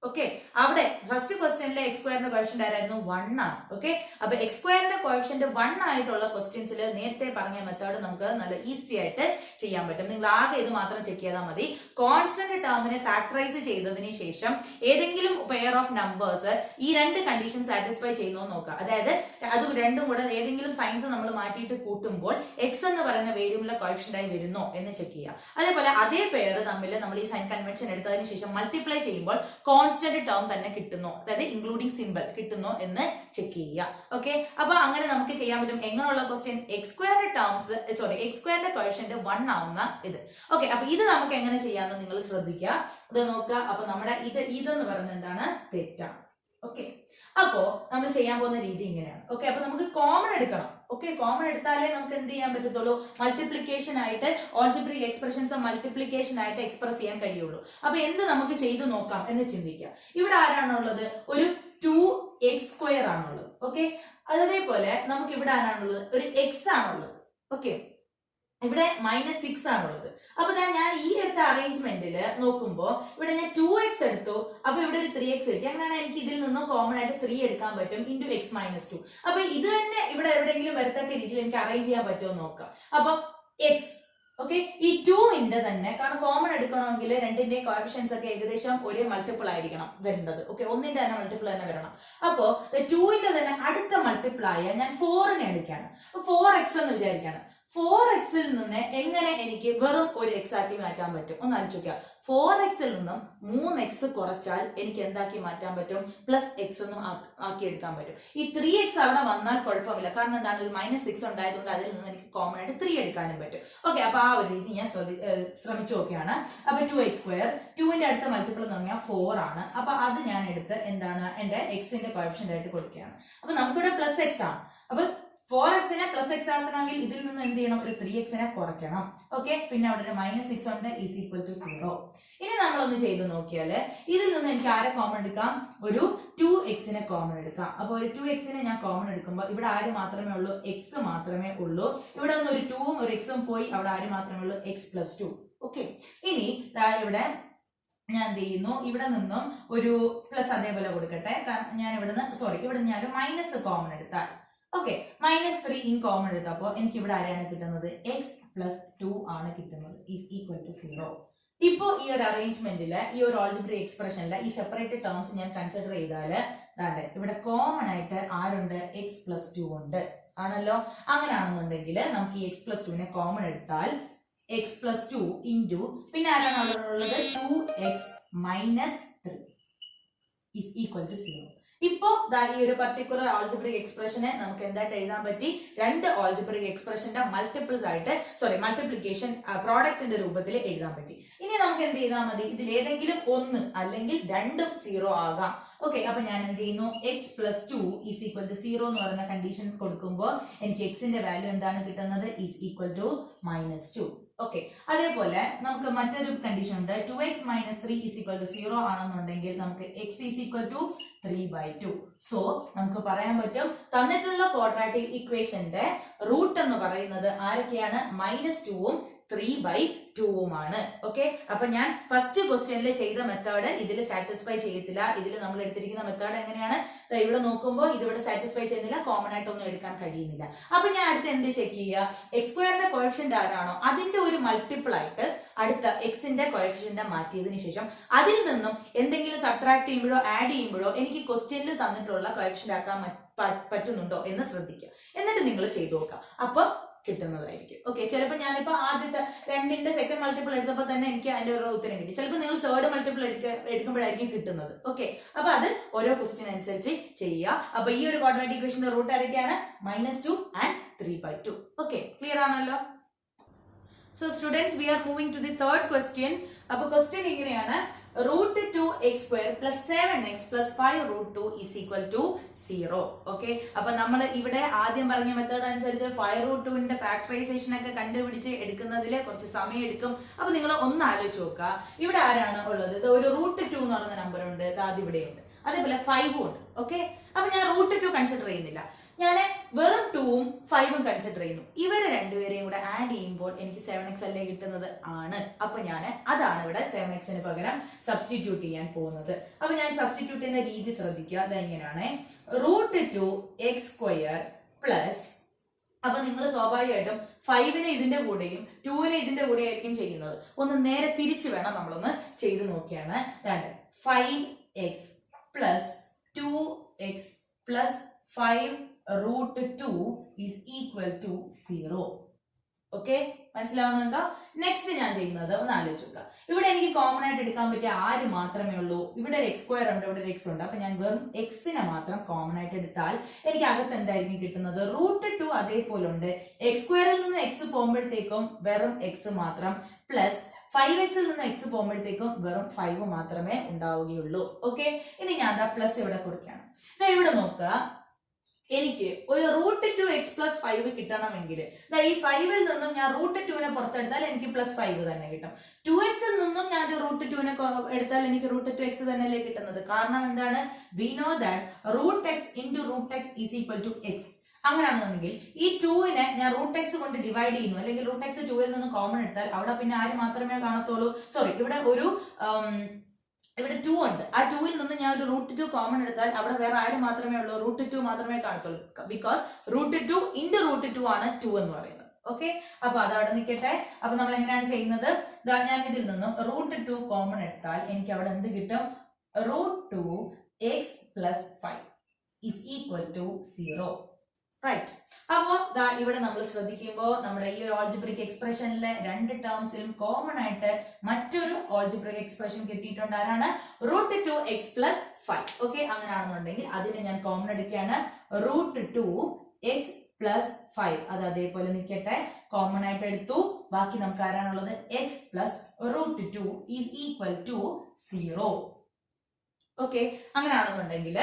ഓക്കെ, അവിടെ ഫസ്റ്റ് ക്വസ്റ്റ്യനിലെ എക്സ് സ്ക്വയറിന്റെ കോഎഫിഷ്യന്റ് ആരായിരുന്നു? 1 ആണ്. ഓക്കെ, അപ്പൊ എക്സ് സ്ക്വയറിന്റെ കോഎഫിഷ്യന്റ് 1 ആയിട്ടുള്ള ക്വസ്റ്റ്യൻസിൽ നേരത്തെ പറഞ്ഞ മെത്തേഡ് നമുക്ക് നല്ല ഈസി ആയിട്ട് ചെയ്യാൻ പറ്റും. നിങ്ങൾ ആകെ ഇത് മാത്രം ചെക്ക് ചെയ്താൽ മതി. കോൺസ്റ്റന്റ് ടേമിനെ ഫാക്ടറൈസ് ചെയ്തതിന് ശേഷം ഏതെങ്കിലും പെയർ ഓഫ് നമ്പേഴ്സ് ഈ രണ്ട് കണ്ടീഷൻ സാറ്റിസ്ഫൈ ചെയ്യുന്നോ നോക്കുക. അതായത് അത് രണ്ടും കൂടെ ഏതെങ്കിലും സൈൻസ് നമ്മൾ മാറ്റിയിട്ട് കൂട്ടുമ്പോൾ എക്സ് എന്ന് പറയുന്ന വേരിയബിളിലെ കോഎഫിഷ്യന്റ് ആയി വരുന്നോ എന്ന് ചെക്ക് ചെയ്യുക. അതേപോലെ അതേ പെയർ തമ്മിൽ നമ്മൾ ഈ സൈൻ കൺവെൻഷൻ എടുത്തതിന് ശേഷം മൾട്ടിപ്ലൈ ചെയ്യുമ്പോൾ കോൺസ്റ്റന്റ് ടേം തന്നെ കിട്ടുന്നു, അതായത് ഇൻക്ലൂഡിംഗ് സിമ്പിൾ കിട്ടുന്നു എന്ന് ചെക്ക് ചെയ്യുക. ഓക്കെ, അപ്പൊ അങ്ങനെ നമുക്ക് ചെയ്യാൻ പറ്റും. എങ്ങനെയുള്ള ക്വസ്റ്റ്യൻ? എക്സ് സ്ക്വയറിന്റെ ടേംസ് എക്സ് സ്ക്വയറിന്റെ കോഎഫിഷ്യന്റ് 1 ആവുന്ന ഇത്. ഓക്കെ, അപ്പൊ ഇത് നമുക്ക് എങ്ങനെ ചെയ്യാമെന്ന് നിങ്ങൾ ശ്രദ്ധിക്കുക. ഇത് നോക്കുക. അപ്പൊ നമ്മുടെ ഇതെന്ന് പറയുന്നത് എന്താണ്? തെറ്റാണ്. ഓക്കെ, അപ്പോ നമ്മൾ ചെയ്യാൻ പോകുന്ന രീതി ഇങ്ങനെയാണ്. ഓക്കെ, അപ്പൊ നമുക്ക് കോമൺ എടുക്കണം. ഓക്കെ, കോമൺ എടുത്താലേ നമുക്ക് എന്ത് ചെയ്യാൻ പറ്റത്തുള്ളൂ? മൾട്ടിപ്ലിക്കേഷൻ ആയിട്ട് ആൾജിബ്രിക് എക്സ്പ്രഷൻസ് മൾട്ടിപ്ലിക്കേഷൻ ആയിട്ട് എക്സ്പ്രസ് ചെയ്യാൻ കഴിയുള്ളൂ. അപ്പൊ എന്ത് നമുക്ക് ചെയ്തു നോക്കാം എന്ന് ചിന്തിക്കുക. ഇവിടെ ആരാണുള്ളത്? ഒരു 2x² ആണുള്ളത്. ഓക്കെ, അതേപോലെ നമുക്ക് ഇവിടെ ആരാണുള്ളത്? ഒരു x ആണുള്ളത്. ഓക്കെ, ഇവിടെ -6 ആണുള്ളത്. അപ്പൊ ഞാൻ ഈ എടുത്ത അറേഞ്ച്മെന്റിൽ നോക്കുമ്പോ ഇവിടെ ഞാൻ 2x എടുത്തു. അപ്പൊ ഇവിടെ ഒരു 3x കിട്ടി. അങ്ങനെയാണ് എനിക്ക് ഇതിൽ നിന്നും കോമൺ ആയിട്ട് 3 എടുക്കാൻ പറ്റും × x - 2. അപ്പൊ ഇത് തന്നെ ഇവിടെ എവിടെയെങ്കിലും വരത്തക്ക രീതിയിൽ എനിക്ക് അറേഞ്ച് ചെയ്യാൻ പറ്റുമോ നോക്കാം. അപ്പൊ x, ഓക്കെ, ഈ 2ന്റെ തന്നെ, കാരണം കോമൺ എടുക്കണമെങ്കിൽ രണ്ടിന്റെയും കോഎഫിഷ്യൻസ് ഒക്കെ ഏകദേശം ഒരേ മൾട്ടിപ്പിൾ ആയിരിക്കണം വരേണ്ടത്. ഓക്കെ, ഒന്നിന്റെ തന്നെ മൾട്ടിപ്പിൾ തന്നെ വരണം. അപ്പോ 2ന്റെ തന്നെ അടുത്ത മൾട്ടിപ്പിൾ ആയ ഞാൻ 4നെ എടുക്കാണ്. 4x എന്ന് വിചാരിക്കാണ്. 4xൽ നിന്ന് എങ്ങനെ എനിക്ക് വെറും ഒരു x ആക്കി മാറ്റാൻ പറ്റും? ഒന്ന് ആലോചിക്കുക. 4xൽ നിന്നും 3x കുറച്ചാൽ എനിക്ക് എന്താക്കി മാറ്റാൻ പറ്റും? +x എന്നും ആക്കി എടുക്കാൻ പറ്റും. ഈ 3x അവിടെ വന്നാൽ കുഴപ്പമില്ല, കാരണം എന്താണ്? ഒരു -6 ഉണ്ടായതുകൊണ്ട് അതിൽ നിന്ന് എനിക്ക് കോമൺ ആയിട്ട് 3 എടുക്കാനും പറ്റും. ഓക്കെ, അപ്പൊ ആ ഒരു രീതി ഞാൻ ശ്രമിച്ചു നോക്കിയാണ്. അപ്പൊ 2x², 2ന്റെ അടുത്ത മൾട്ടിപ്പിൾ എന്ന് പറഞ്ഞാൽ 4 ആണ്. അപ്പൊ അത് ഞാൻ എടുത്ത് എന്താണ് എന്റെ എക്സിന്റെ കോഎഫിഷ്യന്റ് ആയിട്ട് കൊടുക്കുകയാണ്. അപ്പൊ നമുക്കിവിടെ +x ആണ്. അപ്പൊ 4xനെ +x ആക്കണമെങ്കിൽ ഇതിൽ നിന്ന് എന്ത് ചെയ്യണം? ഒരു 3xനെ കുറയ്ക്കണം. ഓക്കെ, പിന്നെ അവിടെ ഒരു -6 ഉണ്ട്, = 0. ഇനി നമ്മളൊന്ന് ചെയ്ത് നോക്കിയാല് ഇതിൽ നിന്ന് എനിക്ക് ആരെ കോമൺ എടുക്കാം? ഒരു 2xനെ കോമൺ എടുക്കാം. അപ്പൊ ഒരു 2xനെ ഞാൻ കോമൺ എടുക്കുമ്പോൾ ഇവിടെ ആര് മാത്രമേ ഉള്ളൂ? x മാത്രമേ ഉള്ളൂ. ഇവിടെ നിന്ന് ഒരു 2ഉം ഒരു x ഉം പോയി. അവിടെ ആര് മാത്രമേ ഉള്ളൂ? x + 2. ഓക്കെ, ഇനി ഇവിടെ ഞാൻ എന്ത് ചെയ്യുന്നു? ഇവിടെ നിന്നും ഒരു പ്ലസ് അതേപോലെ കൊടുക്കട്ടെ. ഞാൻ ഇവിടെ ഞാൻ ഒരു മൈനസ് കോമൺ എടുത്താൽ, ഓക്കെ, -3 ഇൻ കോമൺ എടുത്തപ്പോ എനിക്ക് ഇവിടെ ആരാണ് കിട്ടുന്നത്? x + 2 ആണ് കിട്ടുന്നത്, = 0. ഇപ്പോ ഈ ഒരു അറേഞ്ച്മെന്റില്, ഈ ഒരു ആൾജിബ്രിക് എക്സ്പ്രഷനില് ഈ സെപ്പറേറ്റ് ടേംസ് ഞാൻ കൺസിഡർ ചെയ്താല് ഇവിടെ കോമൺ ആയിട്ട് ആരുണ്ട്? x + 2 ഉണ്ട്, ആണല്ലോ. അങ്ങനെയാണെന്നുണ്ടെങ്കിൽ നമുക്ക് ഈ x + 2നെ കോമൺ എടുത്താൽ x + 2 ഇൻറ്റു പിന്നെ ആരാണ് അവിടെ ഉള്ളത്? 2x - 3 = 0. ഇപ്പോ ഈ ഒരു പർട്ടിക്കുലർ ആൾജിബ്രിക് എക്സ്പ്രഷനെ നമുക്ക് എന്തായിട്ട് എഴുതാൻ പറ്റി? രണ്ട് ആൾജിബ്രിക് എക്സ്പ്രഷന്റെ മൾട്ടിപ്പിൾസ് ആയിട്ട് മൾട്ടിപ്ലിക്കേഷൻ പ്രോഡക്റ്റിന്റെ രൂപത്തിൽ എഴുതാൻ പറ്റി. ഇനി നമുക്ക് എന്ത് ചെയ്താൽ മതി? ഇതിൽ ഏതെങ്കിലും ഒന്ന് അല്ലെങ്കിൽ രണ്ടും 0 ആകാം. ഓക്കെ, അപ്പൊ ഞാൻ എന്ത് ചെയ്യുന്നു? x + 2 = 0 എന്ന് പറയുന്ന കണ്ടീഷൻ കൊടുക്കുമ്പോൾ എനിക്ക് എക്സിന്റെ വാല്യൂ എന്താണ് കിട്ടുന്നത്? = -2. ഓക്കെ, അതേപോലെ നമുക്ക് മറ്റൊരു കണ്ടീഷൻ ഉണ്ട്. 2x - 3 = 0 ആണെന്നുണ്ടെങ്കിൽ നമുക്ക് x = 3/2. സോ നമുക്ക് പറയാൻ പറ്റും തന്നിട്ടുള്ള ക്വാഡ്രാറ്റിക് ഇക്വേഷന്റെ റൂട്ട് എന്ന് പറയുന്നത് ആരൊക്കെയാണ്? -2ഉം 3/2ഉമാണ്. ഓക്കെ, അപ്പൊ ഞാൻ ഫസ്റ്റ് ക്വസ്റ്റ്യനിൽ ചെയ്ത മെത്തേഡ് ഇതിൽ സാറ്റിസ്ഫൈ ചെയ്യത്തില്ല. ഇതിൽ നമ്മൾ എടുത്തിരിക്കുന്ന മെത്തേഡ് എങ്ങനെയാണ്? ഇവിടെ നോക്കുമ്പോൾ ഇതിവിടെ സാറ്റിസ്ഫൈ ചെയ്യുന്നില്ല, കോമൺ ആയിട്ടൊന്നും എടുക്കാൻ കഴിയുന്നില്ല. അപ്പൊ ഞാൻ അടുത്ത് എന്ത് ചെക്ക് ചെയ്യുക? x² കോഎഫിഷ്യന്റ് ആരാണോ അതിന്റെ ഒരു മൾട്ടിപ്പിൾ ആയിട്ട് അടുത്ത എക്സിന്റെ കോഎഫിഷ്യന്റ് മാറ്റിയതിനു ശേഷം അതിൽ നിന്നും എന്തെങ്കിലും സബ്ട്രാക്ട് ചെയ്യുമ്പോഴോ ആഡ് ചെയ്യുമ്പോഴോ എനിക്ക് ക്വസ്റ്റ്യനിൽ തന്നിട്ടുള്ള കോഎഫിഷ്യന്റ് ആക്കാൻ പറ്റുന്നുണ്ടോ എന്ന് ശ്രദ്ധിക്കുക. എന്നിട്ട് നിങ്ങൾ ചെയ്തു നോക്കുക. അപ്പൊ കിട്ടുന്നതായിരിക്കും. ഓക്കെ, ചിലപ്പോൾ ഞാനിപ്പോ ആദ്യത്തെ 2ന്റെ സെക്കൻഡ് മൾട്ടിപ്പിൾ എടുത്തപ്പോൾ തന്നെ എനിക്ക് അതിന്റെ ഒരു ഉത്തരം കിട്ടി. ചിലപ്പോൾ നിങ്ങൾ തേർഡ് മൾട്ടിപ്പിൾ എടുക്കുമ്പോഴായിരിക്കും കിട്ടുന്നത്. ഓക്കെ, അപ്പൊ അത് ഓരോ ക്വസ്റ്റ്യൻ അനുസരിച്ച് ചെയ്യുക. അപ്പൊ ഈ ഒരു ക്വാഡ്രാറ്റിക് ഇക്വേഷന്റെ റൂട്ട് ആരൊക്കെയാണ്? -2 and 3/2. ഓക്കെ, ക്ലിയർ ആണല്ലോ? So students, we are moving to the third question. അപ്പോൾ ക്വസ്റ്റ്യൻ ഇങ്ങനെയാണ്: √2x² + 7x + 5√2 = 0. ഓക്കെ, അപ്പൊ നമ്മൾ ഇവിടെ ആദ്യം പറഞ്ഞ മെത്തേഡ് അനുസരിച്ച് 5√2ന്റെ ഫാക്ടറൈസേഷൻ ഒക്കെ കണ്ടുപിടിച്ച് എടുക്കുന്നതിൽ കുറച്ച് സമയം എടുക്കും. അപ്പൊ നിങ്ങൾ ഒന്ന് ആലോചിച്ച് നോക്കുക. ഇവിടെ ആരാണ് ഉള്ളത്? ഒരു √2 എന്ന് പറയുന്ന നമ്പർ ഉണ്ട്, അത് ഇവിടെയുണ്ട്. അതേപോലെ 5 ഉണ്ട്. ഓക്കെ, അപ്പൊ ഞാൻ √2 കൺസിഡർ ചെയ്യുന്നില്ല, ഞാൻ വെറും 2ഉം 5ഉം കൺസിഡർ ചെയ്യുന്നു. ഇവരെ രണ്ടുപേരെയും കൂടെ ആഡ് ചെയ്യുമ്പോൾ എനിക്ക് 7x അല്ലേ കിട്ടുന്നത് ആണ്. അപ്പൊ ഞാൻ അതാണ് ഇവിടെ 7xന് പകരം സബ്സ്റ്റിറ്റ്യൂട്ട് ചെയ്യാൻ പോകുന്നത്. അപ്പൊ ഞാൻ സബ്സ്റ്റിറ്റ്യൂട്ട് ചെയ്യുന്ന രീതി ശ്രദ്ധിക്കുക. അത് എങ്ങനെയാണ്, √2x² പ്ലസ്, അപ്പൊ നിങ്ങൾ സ്വാഭാവികമായിട്ടും 5നെ ഇതിന്റെ കൂടെയും 2നെ ഇതിന്റെ കൂടെ ആയിരിക്കും ചെയ്യുന്നത്. ഒന്ന് നേരെ തിരിച്ചു വേണം നമ്മളൊന്ന് ചെയ്ത് നോക്കിയാണ്. 5x plus 2x plus 5√2 is equal to 0. Okay, മനസ്സിലാവുന്നുണ്ടോ? നെക്സ്റ്റ് ഞാൻ ചെയ്യുന്നത് ഒന്ന് ആലോചിച്ച് നോക്കുക. ഇവിടെ എനിക്ക് കോമൺ ആയിട്ട് എടുക്കാൻ പറ്റിയ ആര് മാത്രമേ ഉള്ളൂ? ഇവിടെ ഒരു x² ഉണ്ട്, ഇവിടെ ഒരു x ഉണ്ട്. അപ്പൊ ഞാൻ വെറും x-നെ മാത്രം കോമൺ ആയിട്ട് എടുത്താൽ എനിക്ക് അകത്ത് എന്തായിരിക്കും കിട്ടുന്നത്? √2 അതേപോലെ ഉണ്ട്. x²ൽ നിന്ന് x പോകുമ്പോഴത്തേക്കും വെറും x മാത്രം, പ്ലസ് 5x-ൽ നിന്ന് x പോകുമ്പോഴത്തേക്കും വെറും 5 മാത്രമേ ഉണ്ടാവുകയുള്ളൂ. ഓക്കെ, ഇനി ഞാൻ പ്ലസ് ഇവിടെ കൊടുക്കുകയാണ്. ഇവിടെ നോക്കുക, എനിക്ക് ഒരു √2x പ്ലസ് 5 കിട്ടണമെങ്കിൽ ഈ 5ൽ നിന്നും ഞാൻ √2നെ പുറത്തെടുത്താൽ എനിക്ക് പ്ലസ് 5 തന്നെ കിട്ടും. 2x-ൽ നിന്നും ഞാൻ √2നെ എടുത്താൽ എനിക്ക് √2x തന്നെയല്ലേ കിട്ടുന്നത്. കാരണം എന്താണ്? We know that √x into √x is equal to x. അങ്ങനെയാണെന്നുണ്ടെങ്കിൽ ഈ 2നെ ഞാൻ √x കൊണ്ട് ഡിവൈഡ് ചെയ്യുന്നു, അല്ലെങ്കിൽ √x 2ൽ നിന്ന് കോമൺ എടുത്താൽ അവിടെ പിന്നെ ആര് മാത്രമേ കാണത്തുള്ളൂ? സോറി, ഇവിടെ 2 ഉണ്ട്. ആ 2ൽ നിന്ന് ഞാൻ ഒരു √2 കോമൺ എടുത്താൽ അവിടെ വേറെ ആര് മാത്രമേ ഉള്ളൂ? √2 മാത്രമേ കാണത്തുള്ളൂ. ബിക്കോസ് √2 into √2 ആണ് 2 എന്ന് പറയുന്നത്. ഓക്കെ, അപ്പൊ അത് അവിടെ നിൽക്കട്ടെ. അപ്പൊ നമ്മൾ എങ്ങനെയാണ് ചെയ്യുന്നത്? ഞാൻ ഇതിൽ നിന്നും √2 കോമൺ എടുത്താൽ എനിക്ക് അവിടെ എന്ത് കിട്ടും? √2x plus 5 is equal to 0. Right. അപ്പോ ഇവിടെ നമ്മൾ ശ്രദ്ധിക്കുമ്പോൾ നമ്മുടെ ഈ ഒരു ഓൾജിബ്രിക് എക്സ്പ്രഷനിലെ രണ്ട് ടേംസിലും കോമൺ ആയിട്ട് മറ്റൊരു ഓൾജിബ്രിക് എക്സ്പ്രഷൻ കിട്ടിയിട്ടുണ്ട്. ആരാണ്? √2x plus 5. ഓക്കെ, അങ്ങനെയാണെന്നുണ്ടെങ്കിൽ അതിനെ ഞാൻ കോമൺ എടുക്കുകയാണ്. √2x പ്ലസ് 5 അത് അതേപോലെ നിൽക്കട്ടെ, കോമൺ ആയിട്ട് എടുത്തു. ബാക്കി നമുക്ക് ആരാണുള്ളത്? x plus √2 is equal to 0. Okay, അങ്ങനെയാണെന്നുണ്ടെങ്കിൽ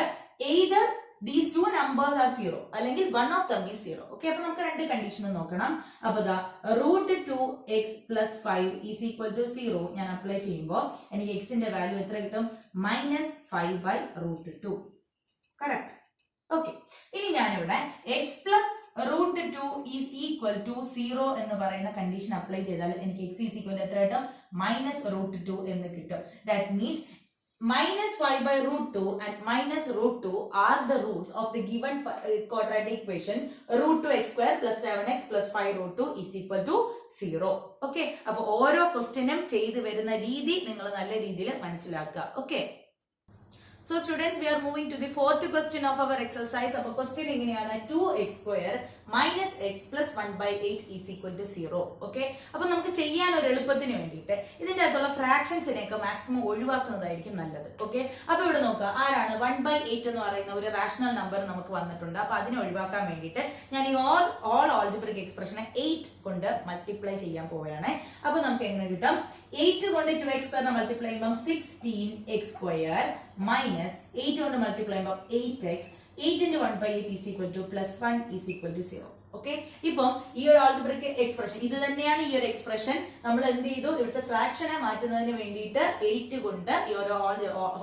either these two numbers are 0 അല്ലെങ്കിൽ one of them is 0. Okay, അപ്പൊ നമുക്ക് രണ്ട് കണ്ടീഷൻ നോക്കണം. അപ്പൊ √2x plus 5 is equal to 0 ഞാൻ അപ്ലൈ ചെയ്യുമ്പോൾ എനിക്ക് x ന്റെ വാല്യൂ എത്ര കിട്ടും? -5/√2. കറക്റ്റ്. ഓക്കെ, ഇനി ഞാനിവിടെ x plus √2 is equal to 0 എന്ന് പറയുന്ന കണ്ടീഷൻ അപ്ലൈ ചെയ്താൽ എനിക്ക് x is equal to എത്ര കിട്ടും? -√2 എന്ന് കിട്ടും. That means -5/√2 and -√2 are the roots of the given quadratic equation √2x² plus 7x plus 5√2 is equal to 0. Okay, അപ്പൊ ഓരോ ക്വസ്റ്റ്യനും ചെയ്തു വരുന്ന രീതി നിങ്ങൾ നല്ല രീതിയിൽ മനസ്സിലാക്കുക. Okay, so students, we are moving to the fourth question of our exercise. അപ്പോൾ ക്വസ്റ്റ്യൻ എങ്ങനെയാണ്? 2x² minus x plus 1/8 is equal to 0. Okay, അപ്പൊ നമുക്ക് ചെയ്യാൻ ഒരു എളുപ്പത്തിന് വേണ്ടിയിട്ട് ഇതിന്റെ അകത്തുള്ള ഫ്രാക്ഷൻസിനെയൊക്കെ മാക്സിമം ഒഴിവാക്കുന്നതായിരിക്കും നല്ലത്. ഓക്കെ, അപ്പൊ ഇവിടെ നോക്കുക, ആരാണ് 1/8 എന്ന് പറയുന്ന ഒരു റാഷണൽ നമ്പർ നമുക്ക് വന്നിട്ടുണ്ട്. അപ്പൊ അതിനെ ഒഴിവാക്കാൻ വേണ്ടിയിട്ട് ഞാൻ ഈ ഓൾ ഓൾജിബ്രിക് എക്സ്പ്രഷനെ 8 കൊണ്ട് മൾട്ടിപ്ലൈ ചെയ്യാൻ പോവുകയാണ്. അപ്പൊ നമുക്ക് എങ്ങനെ കിട്ടും? 8 കൊണ്ട് 2x² മൾട്ടിപ്ലൈ ചെയ്യുമ്പോൾ 16x² minus 8 കൊണ്ട് മൾട്ടിപ്ലൈ ചെയ്യുമ്പോൾ 8x. 8 into 1/8 is equal to plus 1 is equal to 0. Okay, ഇപ്പം ഈ ഒരു ആൾജിബ്രിക് എക്സ്പ്രഷൻ ഇത് തന്നെയാണ്. ഈ ഒരു എക്സ്പ്രഷൻ നമ്മൾ എന്ത് ചെയ്തു? ഇവിടുത്തെ ഫ്രാക്ഷനെ മാറ്റുന്നതിന് വേണ്ടിയിട്ട് 8 കൊണ്ട് ഈ ഒരു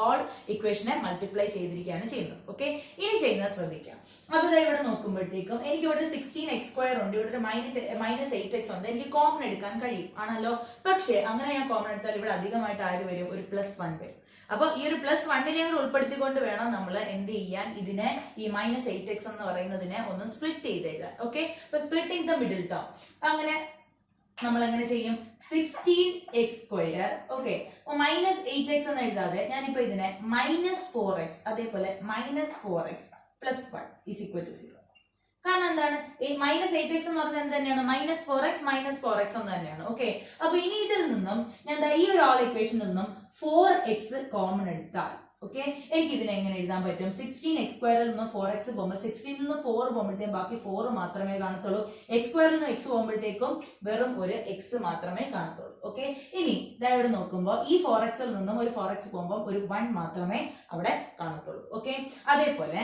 ഹോൾ ഇക്വേഷനെ മൾട്ടിപ്ലൈ ചെയ്തിരിക്കുകയാണ് ചെയ്യുന്നത്. ഓക്കെ, ഇനി ചെയ്യുന്നത് ശ്രദ്ധിക്കാം. അപ്പൊ ഇവിടെ നോക്കുമ്പോഴത്തേക്കും എനിക്ക് ഇവിടെ 16x² ഉണ്ട്, ഇവിടെ -8x ഉണ്ട്. എനിക്ക് കോമൺ എടുക്കാൻ കഴിയും ആണല്ലോ. പക്ഷേ അങ്ങനെ ഞാൻ കോമൺ എടുത്താൽ ഇവിടെ അധികമായിട്ട് ആര് വരും? ഒരു +1 വരും. അപ്പൊ ഈ ഒരു +1നെ കൂടെ ഉൾപ്പെടുത്തിക്കൊണ്ട് വേണം നമ്മൾ എന്ത് ചെയ്യാൻ? ഇതിനെ ഈ -8x എന്ന് പറയുന്നതിനെ ഒന്ന് സ്പ്ലിറ്റ് ചെയ്ത് എഴുതാൻ. ഓക്കെ, അപ്പൊ സ്പ്ലിറ്റിംഗ് ദ മിഡിൽ ടേം. അങ്ങനെ നമ്മൾ എങ്ങനെ ചെയ്യും? 16x². ഓക്കെ, -8x എന്ന് എഴുതാതെ ഞാനിപ്പോ ഇതിനെ -4x അതേപോലെ -4x plus 1 is equal to 0. കാരണം എന്താണ്? ഈ -8x എന്ന് പറഞ്ഞാൽ എന്ത് തന്നെയാണ്? -4x എന്ന് തന്നെയാണ്. ഓക്കെ, അപ്പൊ ഇനി ഇതിൽ നിന്നും ഞാൻ ഈ ഒരു ഓൾ ഇക്വേഷനിൽ നിന്നും 4x കോമൺ എടുത്താൽ ഓക്കെ, എനിക്ക് ഇതിനെ എങ്ങനെ എഴുതാൻ പറ്റും? 16x² നിന്നും 4x പോകുമ്പോൾ 16 നിന്ന് 4 പോകുമ്പോഴത്തേക്കും ബാക്കി 4 മാത്രമേ കാണത്തുള്ളൂ. x² നിന്ന് x പോകുമ്പോഴത്തേക്കും വെറും ഒരു x മാത്രമേ കാണത്തുള്ളൂ. ഓക്കെ, ഇനി ഇവിടെ നോക്കുമ്പോൾ ഈ 4x-ൽ നിന്നും ഒരു 4x പോകുമ്പോൾ ഒരു 1 മാത്രമേ അവിടെ കാണത്തുള്ളൂ. ഓക്കെ, അതേപോലെ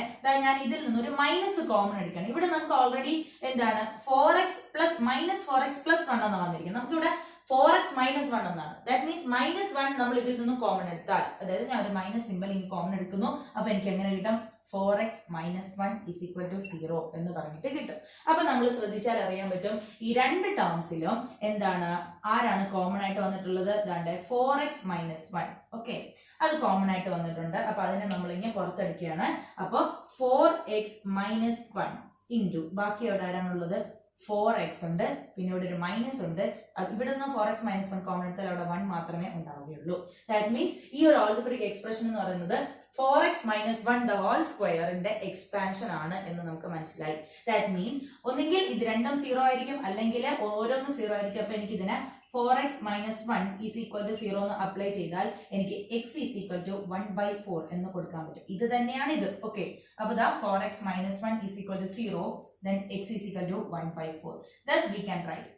ഞാൻ ഇതിൽ നിന്ന് ഒരു മൈനസ് കോമൺ എടുക്കണം. ഇവിടെ നമുക്ക് ഓൾറെഡി എന്താണ്? 4x plus -4x plus 1 എന്ന് വന്നിരിക്കുന്നത്. നമുക്കിവിടെ 4x minus 1 എന്നാണ്. ദാറ്റ് മീൻസ് -1 നമ്മൾ ഇതിൽ നിന്നും കോമൺ എടുത്താൽ, അതായത് ഞാൻ ഒരു മൈനസ് സിമ്പിൾ ഇനി കോമൺ എടുക്കുന്നു, അപ്പൊ എനിക്ക് എങ്ങനെ കിട്ടും? 4x minus 1 is equal to 0 എന്ന് പറഞ്ഞിട്ട് കിട്ടും. അപ്പൊ നമ്മൾ ശ്രദ്ധിച്ചാൽ അറിയാൻ പറ്റും ഈ രണ്ട് ടേംസിലും എന്താണ്, ആരാണ് കോമൺ ആയിട്ട് വന്നിട്ടുള്ളത്? ദാണ്ടെ 4x minus 1. ഓക്കെ, അത് കോമൺ ആയിട്ട് വന്നിട്ടുണ്ട്. അപ്പൊ അതിനെ നമ്മൾ ഇങ്ങനെ പുറത്തെടുക്കുകയാണ്. അപ്പൊ 4x minus 1 ഇൻറ്റു ബാക്കി എവിടെ ആരാണുള്ളത്? 4x ഉണ്ട്, പിന്നെ ഇവിടെ ഒരു മൈനസ് ഉണ്ട്. ഇവിടെ നിന്ന് 4x minus 1 കോമൺ എടുത്താൽ അവിടെ 1 മാത്രമേ ഉണ്ടാവുകയുള്ളൂ. ദാറ്റ് മീൻസ് ഈ ഒരു ആൾജിബ്രിക് എക്സ്പ്രഷൻ എന്ന് പറയുന്നത് 4x minus 1 the whole squareന്റെ expansion ആണ് എന്ന് നമുക്ക് മനസ്സിലായി. ദാറ്റ് മീൻസ് ഒന്നെങ്കിൽ ഇത് രണ്ടും 0 ആയിരിക്കും, അല്ലെങ്കിൽ ഓരോന്നും 0 ആയിരിക്കും. അപ്പൊ എനിക്ക് ഇതിനെ 4x minus 1 is equal to 0 എന്ന് അപ്ലൈ ചെയ്താൽ എനിക്ക് x is equal to 1/4 എന്ന് കൊടുക്കാൻ പറ്റും. ഇത് തന്നെയാണ് ഇത്. ഓക്കെ, അപ്പൊ ദാ 4x minus 1 is equal to 0, then x is equal to 1/4. Thus we can write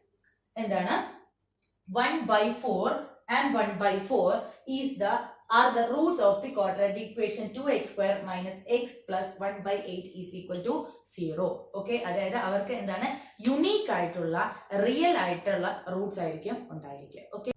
എന്താണ് 1/4 and 1/4 are the roots of the quadratic equation 2x square minus x plus 1/8 is equal to 0. Okay, അതായത് അവർക്ക് എന്താണ് unique ആയിട്ടുള്ള real ആയിട്ടുള്ള Roots ആയിരിക്കും ഉണ്ടായിരിക്കുക. Okay,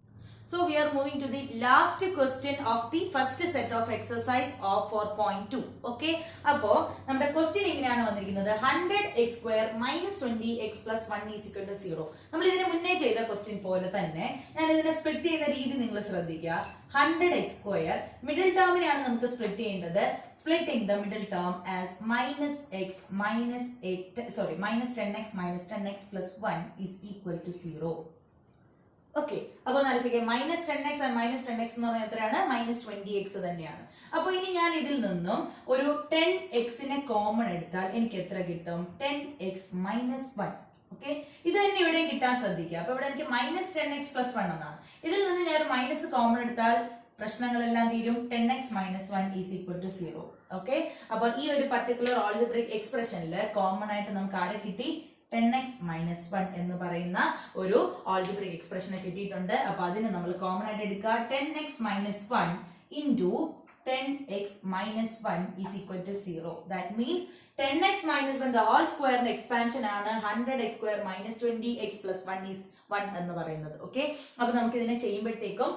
so we are moving to the last question of the first set of exercise of 4.2. okay, appo നമ്മുടെ question എങ്ങനെയാണ് വന്നിരിക്കുന്നത്? 100x square minus 20x plus 1 is equal to 0. നമ്മൾ ഇതിനെ മുന്നേ ചെയ്ത question പോലെ തന്നെ ഞാൻ ഇതിനെ സ്പ്ലിറ്റ് ചെയ്യുന്ന രീതി നിങ്ങൾ ശ്രദ്ധിക്കുക. 100x square മിഡിൽ ടേമിനെയാണ് നമുക്ക് സ്പ്ലിറ്റ് ചെയ്യേണ്ടത്. splitting the middle term as minus 10x minus 10x plus 1 is equal to 0. Okay, അപ്പൊ ആലോചിക്കുക, -10x and -10x എന്ന് പറഞ്ഞാൽ എത്രയാണ്? -20x തന്നെയാണ്. അപ്പൊ ഇനി ഞാൻ ഇതിൽ നിന്നും ഒരു 10x നെ കോമൺ എടുത്താൽ എനിക്ക് എത്ര കിട്ടും? 10x minus 1. ഓക്കെ, ഇത് തന്നെ ഇവിടെ കിട്ടാൻ ശ്രദ്ധിക്കുക. അപ്പൊ ഇവിടെ എനിക്ക് -10x plus 1 എന്നാണ്. ഇതിൽ നിന്ന് ഞാൻ ഒരു മൈനസ് കോമൺ എടുത്താൽ പ്രശ്നങ്ങളെല്ലാം തീരും. 10x minus 1 is equal to 0. Okay, അപ്പൊ ഈ ഒരു പർട്ടിക്കുലർ ആൾജിബ്രിക് എക്സ്പ്രഷനിൽ കോമൺ ആയിട്ട് നമുക്ക് ആരെ കിട്ടി? 10x minus 1 എന്ന് പറയുന്ന ഒരു ആൾജിബ്രിക് എക്സ്പ്രഷനെ കിട്ടിയിട്ടുണ്ട്. അപ്പൊ അതിനെ നമ്മൾ കോമൺ ആയിട്ട് എടുക്കുക. 10x minus 1 into 10x minus 1 is equal to 0. That means 10x minus 1 the whole square expansion ആണ് 100x square minus 20x plus 1 is 1 എന്ന് പറയുന്നത്. ഓക്കെ, അപ്പൊ നമുക്ക് ഇതിനെ ചെയ്യുമ്പോഴത്തേക്കും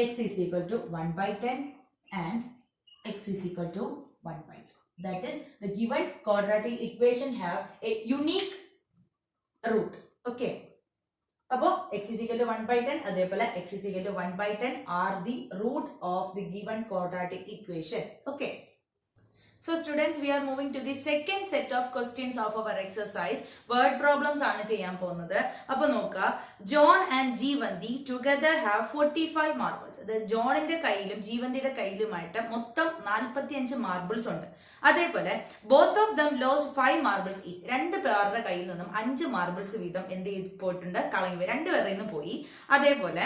x is equal to 1/10 and x is equal to 1/2. That is, the given quadratic equation have a unique root. Okay, appo x is equal to 1/10 adepole x is equal to 1/10 are the root of the given quadratic equation. Okay, so students, we are moving to the second set of questions of our exercise. Word problems ആണ് ചെയ്യാൻ പോകുന്നത്. അപ്പോൾ നോക്കുക, John and Jeevanthi together have 45 marbles. അതായത് ജോണിന്റെ കയ്യിലും ജീവന്തിയുടെ കയ്യിലുമായിട്ട് മൊത്തം 45 marbles ഉണ്ട്. അതേപോലെ both of them lost 5 marbles each. രണ്ട് പേരുടെ കയ്യിൽ നിന്നും 5 മാർബിൾസ് വീതം എന്ത് ചെയ്ത് പോയിട്ടുണ്ട്? കളഞ്ഞു. രണ്ടുപേരുടെ നിന്ന് പോയി. അതേപോലെ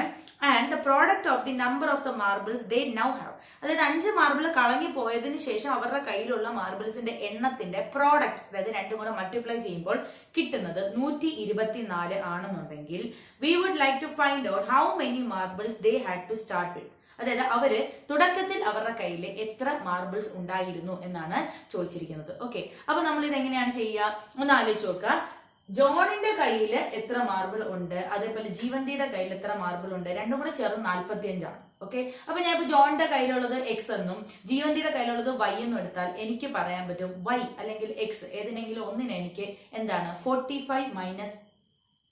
and the product of the number of the marbles they now have. അതായത് 5 മാർബിൾ കളഞ്ഞു പോയതിനു ശേഷം അവരുടെ കയ്യിലുള്ള മാർബിൾസിന്റെ എണ്ണത്തിന്റെ പ്രോഡക്റ്റ്, അതായത് രണ്ടും കൂടെ മൾട്ടിപ്ലൈ ചെയ്യുമ്പോൾ കിട്ടുന്നത് 124 ആണെന്നുണ്ടെങ്കിൽ we would like to find out how many marbles they had to start with. അതായത് അവര് തുടക്കത്തിൽ അവരുടെ കയ്യിൽ എത്ര മാർബിൾസ് ഉണ്ടായിരുന്നു എന്നാണ് ചോദിച്ചിരിക്കുന്നത്. ഓക്കെ, അപ്പൊ നമ്മൾ ഇത് എങ്ങനെയാണ് ചെയ്യുക? ഒന്ന് ആലോചിച്ച് നോക്കുക. ജോണിന്റെ കയ്യിൽ എത്ര മാർബിൾ ഉണ്ട്, അതേപോലെ ജീവന്തിയുടെ കയ്യിൽ എത്ര മാർബിൾ ഉണ്ട്, രണ്ടും കൂടെ ചേർന്ന് 45 ആണ്. ഓക്കെ, അപ്പൊ ഞാൻ ഇപ്പൊ ജോണിന്റെ കയ്യിലുള്ളത് എക്സ് എന്നും ജീവന്തിയുടെ കയ്യിലുള്ളത് വൈ എന്നും എടുത്താൽ എനിക്ക് പറയാൻ പറ്റും വൈ അല്ലെങ്കിൽ എക്സ് ഏതിനെങ്കിലും ഒന്നിനെ എനിക്ക് എന്താണ് 45 മൈനസ്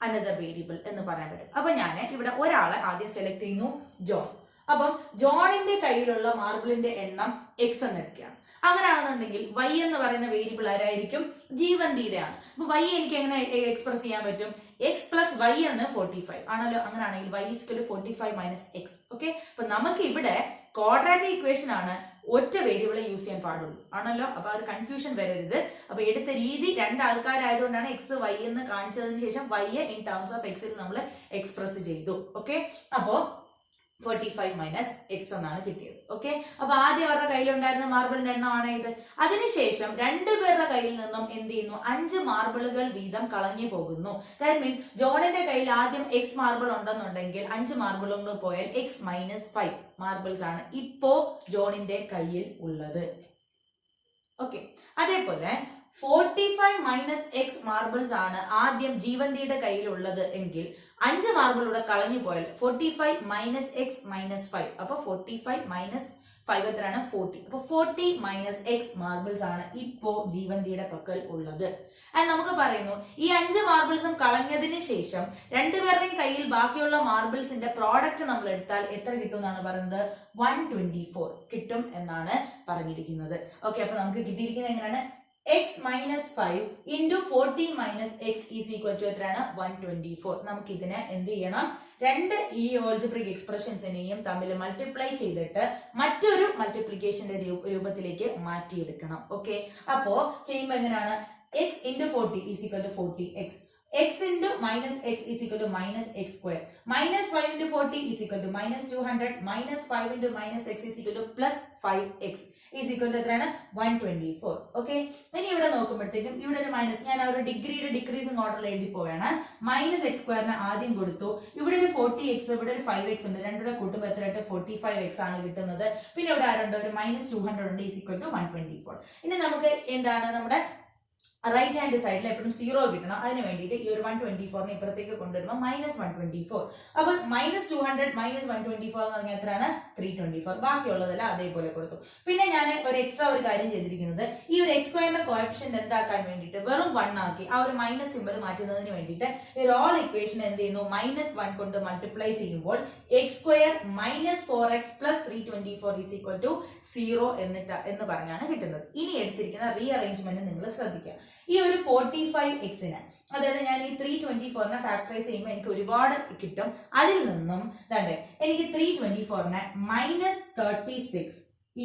അനദർ വേരിയബിൾ എന്ന് പറയാൻ പറ്റും. അപ്പൊ ഞാൻ ഇവിടെ ഒരാളെ ആദ്യം സെലക്ട് ചെയ്യുന്നു, ജോൺ. അപ്പം ജോണിന്റെ കയ്യിലുള്ള മാർബിളിന്റെ എണ്ണം എക്സ് എന്ന് എടുക്കുകയാണ്. അങ്ങനെയാണെന്നുണ്ടെങ്കിൽ വൈ എന്ന് പറയുന്ന വേരിയബിൾ ആരായിരിക്കും? ജീവന്തിയുടെ ആണ്. അപ്പൊ വൈ എനിക്ക് എങ്ങനെ എക്സ്പ്രസ് ചെയ്യാൻ പറ്റും? എക്സ് പ്ലസ് വൈ എന്ന് 45 ആണല്ലോ. അങ്ങനെയാണെങ്കിൽ y is equal to 45 minus x. Okay, അപ്പൊ നമുക്ക് ഇവിടെ ക്വാഡ്രാറ്റിക് ഇക്വേഷൻ ആണ്, ഒറ്റ വേരിയബിളെ യൂസ് ചെയ്യാൻ പാടുള്ളൂ ആണല്ലോ. അപ്പൊ ഒരു കൺഫ്യൂഷൻ വരരുത്. അപ്പൊ എടുത്ത രീതി രണ്ടാൾക്കാരായതുകൊണ്ടാണ് എക്സ് വൈ എന്ന് കാണിച്ചതിന് ശേഷം വൈ ഇൻ ടേംസ് ഓഫ് എക്സിൽ നമ്മൾ എക്സ്പ്രസ് ചെയ്തു. ഓക്കെ, അപ്പോ 45 മൈനസ് എക്സ് എന്നാണ് കിട്ടിയത്. ഓക്കെ, അപ്പൊ ആദ്യം അവരുടെ കയ്യിലുണ്ടായിരുന്ന മാർബിളിന്റെ എണ്ണമാണ് ഇത്. അതിനുശേഷം രണ്ടുപേരുടെ കയ്യിൽ നിന്നും എന്ത് ചെയ്യുന്നു? 5 മാർബിളുകൾ വീതം കളഞ്ഞു പോകുന്നു. ദാറ്റ് മീൻസ് ജോണിന്റെ കയ്യിൽ ആദ്യം എക്സ് മാർബിൾ ഉണ്ടെന്നുണ്ടെങ്കിൽ 5 മാർബിളുകൾ പോയാൽ എക്സ് മൈനസ് 5 മാർബിൾസ് ആണ് ഇപ്പോ ജോണിന്റെ കയ്യിൽ ഉള്ളത്. ഓക്കെ, അതേപോലെ 45 മൈനസ് എക്സ് മാർബിൾസ് ആണ് ആദ്യം ജീവന്തിയുടെ കയ്യിലുള്ളത് എങ്കിൽ 5 മാർബിൾ ഇവിടെ കളഞ്ഞു പോയാൽ 45 മൈനസ് എക്സ് മൈനസ് 5, അപ്പൊ 45 മൈനസ് 5 എത്രയാണ് 40. അപ്പൊ 40 മൈനസ് എക്സ് മാർബിൾസ് ആണ് ഇപ്പോ ജീവന്തിയുടെ പക്കൽ ഉള്ളത്. ആൻഡ് നമുക്ക് പറയുന്നു ഈ 5 മാർബിൾസും കളഞ്ഞതിന് ശേഷം രണ്ടുപേരുടെയും കയ്യിൽ ബാക്കിയുള്ള മാർബിൾസിന്റെ പ്രോഡക്റ്റ് നമ്മൾ എടുത്താൽ എത്ര കിട്ടും എന്നാണ് പറയുന്നത്? 124 കിട്ടും എന്നാണ് പറഞ്ഞിരിക്കുന്നത്. ഓക്കെ, അപ്പൊ നമുക്ക് കിട്ടിയിരിക്കുന്നത് എങ്ങനെയാണ്? x minus 5 into 40 minus x is equal to എത്രയാണ്? 124. നമുക്ക് ഇതിനെ എന്ത് ചെയ്യണം? രണ്ട് ഈ ഓൾജിബ്രിക് എക്സ്പ്രഷൻസിനെയും തമ്മിൽ മൾട്ടിപ്ലൈ ചെയ്തിട്ട് മറ്റൊരു മൾട്ടിപ്ലിക്കേഷന്റെ രൂപത്തിലേക്ക് മാറ്റിയെടുക്കണം. ഓക്കെ, അപ്പോ ചെയ്യുമ്പോൾ എങ്ങനെയാണ്? x into 40 is equal to 40x. x into minus x is equal to minus x square. Minus 5 into 40 is equal to minus 200. Minus 5 into minus x is equal to plus 5x is equal to എത്രയാണ്? 124. Okay, ഇനി ഇവിടെ നോക്കുമ്പോഴത്തേക്കും ഇവിടെ ഒരു minus, ഞാൻ ആ ഒരു ഡിഗ്രിയുടെ ഡിക്രീസിംഗ് ഓർഡറിൽ എഴുതി പോവുകയാണ്. മൈനസ് എക്സ് സ്ക്വയറിനെ ആദ്യം കൊടുത്തു. ഇവിടെ ഒരു 40x, ഇവിടെ ഒരു 5x ഉണ്ട്. രണ്ടുകൂടെ കൂട്ടുമ്പോൾ എത്രയായിട്ട് 45x ആണ് കിട്ടുന്നത്. പിന്നെ ഇവിടെ ആരുണ്ട്? ഒരു മൈനസ് 200 ഉണ്ട്. Is equal to 124. ഇനി നമുക്ക് എന്താണ് നമ്മുടെ റൈറ്റ് ഹാൻഡ് സൈഡിൽ എപ്പോഴും 0 കിട്ടണം. അതിന് വേണ്ടിയിട്ട് ഈ ഒരു 124നെ ഇപ്പുറത്തേക്ക് കൊണ്ടുവരുമ്പോൾ മൈനസ് 124. അപ്പൊ മൈനസ് 200 മൈനസ് 124 എന്ന് പറഞ്ഞാൽ എത്രയാണ്? 324. ബാക്കിയുള്ളതെല്ലാം അതേപോലെ കൊടുത്തു. പിന്നെ ഞാൻ ഒരു എക്സ്ട്രാ ഒരു കാര്യം ചെയ്തിരിക്കുന്നത്, ഈ ഒരു എക്സ് സ്ക്വയറിന്റെ കോഎഫിഷ്യന്റ് എന്താക്കാൻ വേണ്ടിയിട്ട് വെറും 1 ആക്കി ആ ഒരു മൈനസ് സിമ്പിൾ മാറ്റുന്നതിന് വേണ്ടിയിട്ട് ഈ ഓൾ ഇക്വേഷൻ എന്ത് ചെയ്യുന്നു? മൈനസ് 1 കൊണ്ട് മൾട്ടിപ്ലൈ ചെയ്യുമ്പോൾ x square minus 4x plus 324 is equal to 0 എന്ന് പറഞ്ഞാണ് കിട്ടുന്നത്. ഇനി എടുത്തിരിക്കുന്ന റീഅറേഞ്ച്മെന്റ് നിങ്ങൾ ശ്രദ്ധിക്കുക. ഈ ഒരു 45x-ന്, അതായത് ഞാൻ ഈ 324നെ ഫാക്ടറൈസ് ചെയ്യുമ്പോൾ എനിക്ക് ഒരുപാട് കിട്ടും. അതിൽ നിന്നും എനിക്ക് 324നെ മൈനസ് 36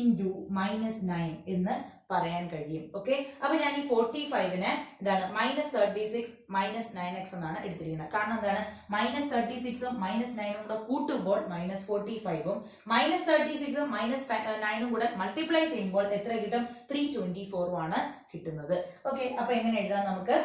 ഇൻറ്റു മൈനസ് 9 എന്ന് പറയാൻ കഴിയും. ഓക്കെ, അപ്പൊ ഞാൻ ഈ 45നെ എന്താണ് മൈനസ് 36 മൈനസ് 9x എന്നാണ് എടുത്തിരിക്കുന്നത്. കാരണം എന്താണ്? മൈനസ് 36ഉം മൈനസ് 9ഉം കൂടെ കൂട്ടുമ്പോൾ മൈനസ് 45ഉം മൈനസ് 36ഉം മൈനസ് 9ഉം കൂടെ മൾട്ടിപ്ലൈ ചെയ്യുമ്പോൾ എത്ര കിട്ടും? 324 ആണ് കിട്ടുന്നത്. ഓക്കെ, അപ്പൊ എങ്ങനെ എഴുതാം? നമുക്ക്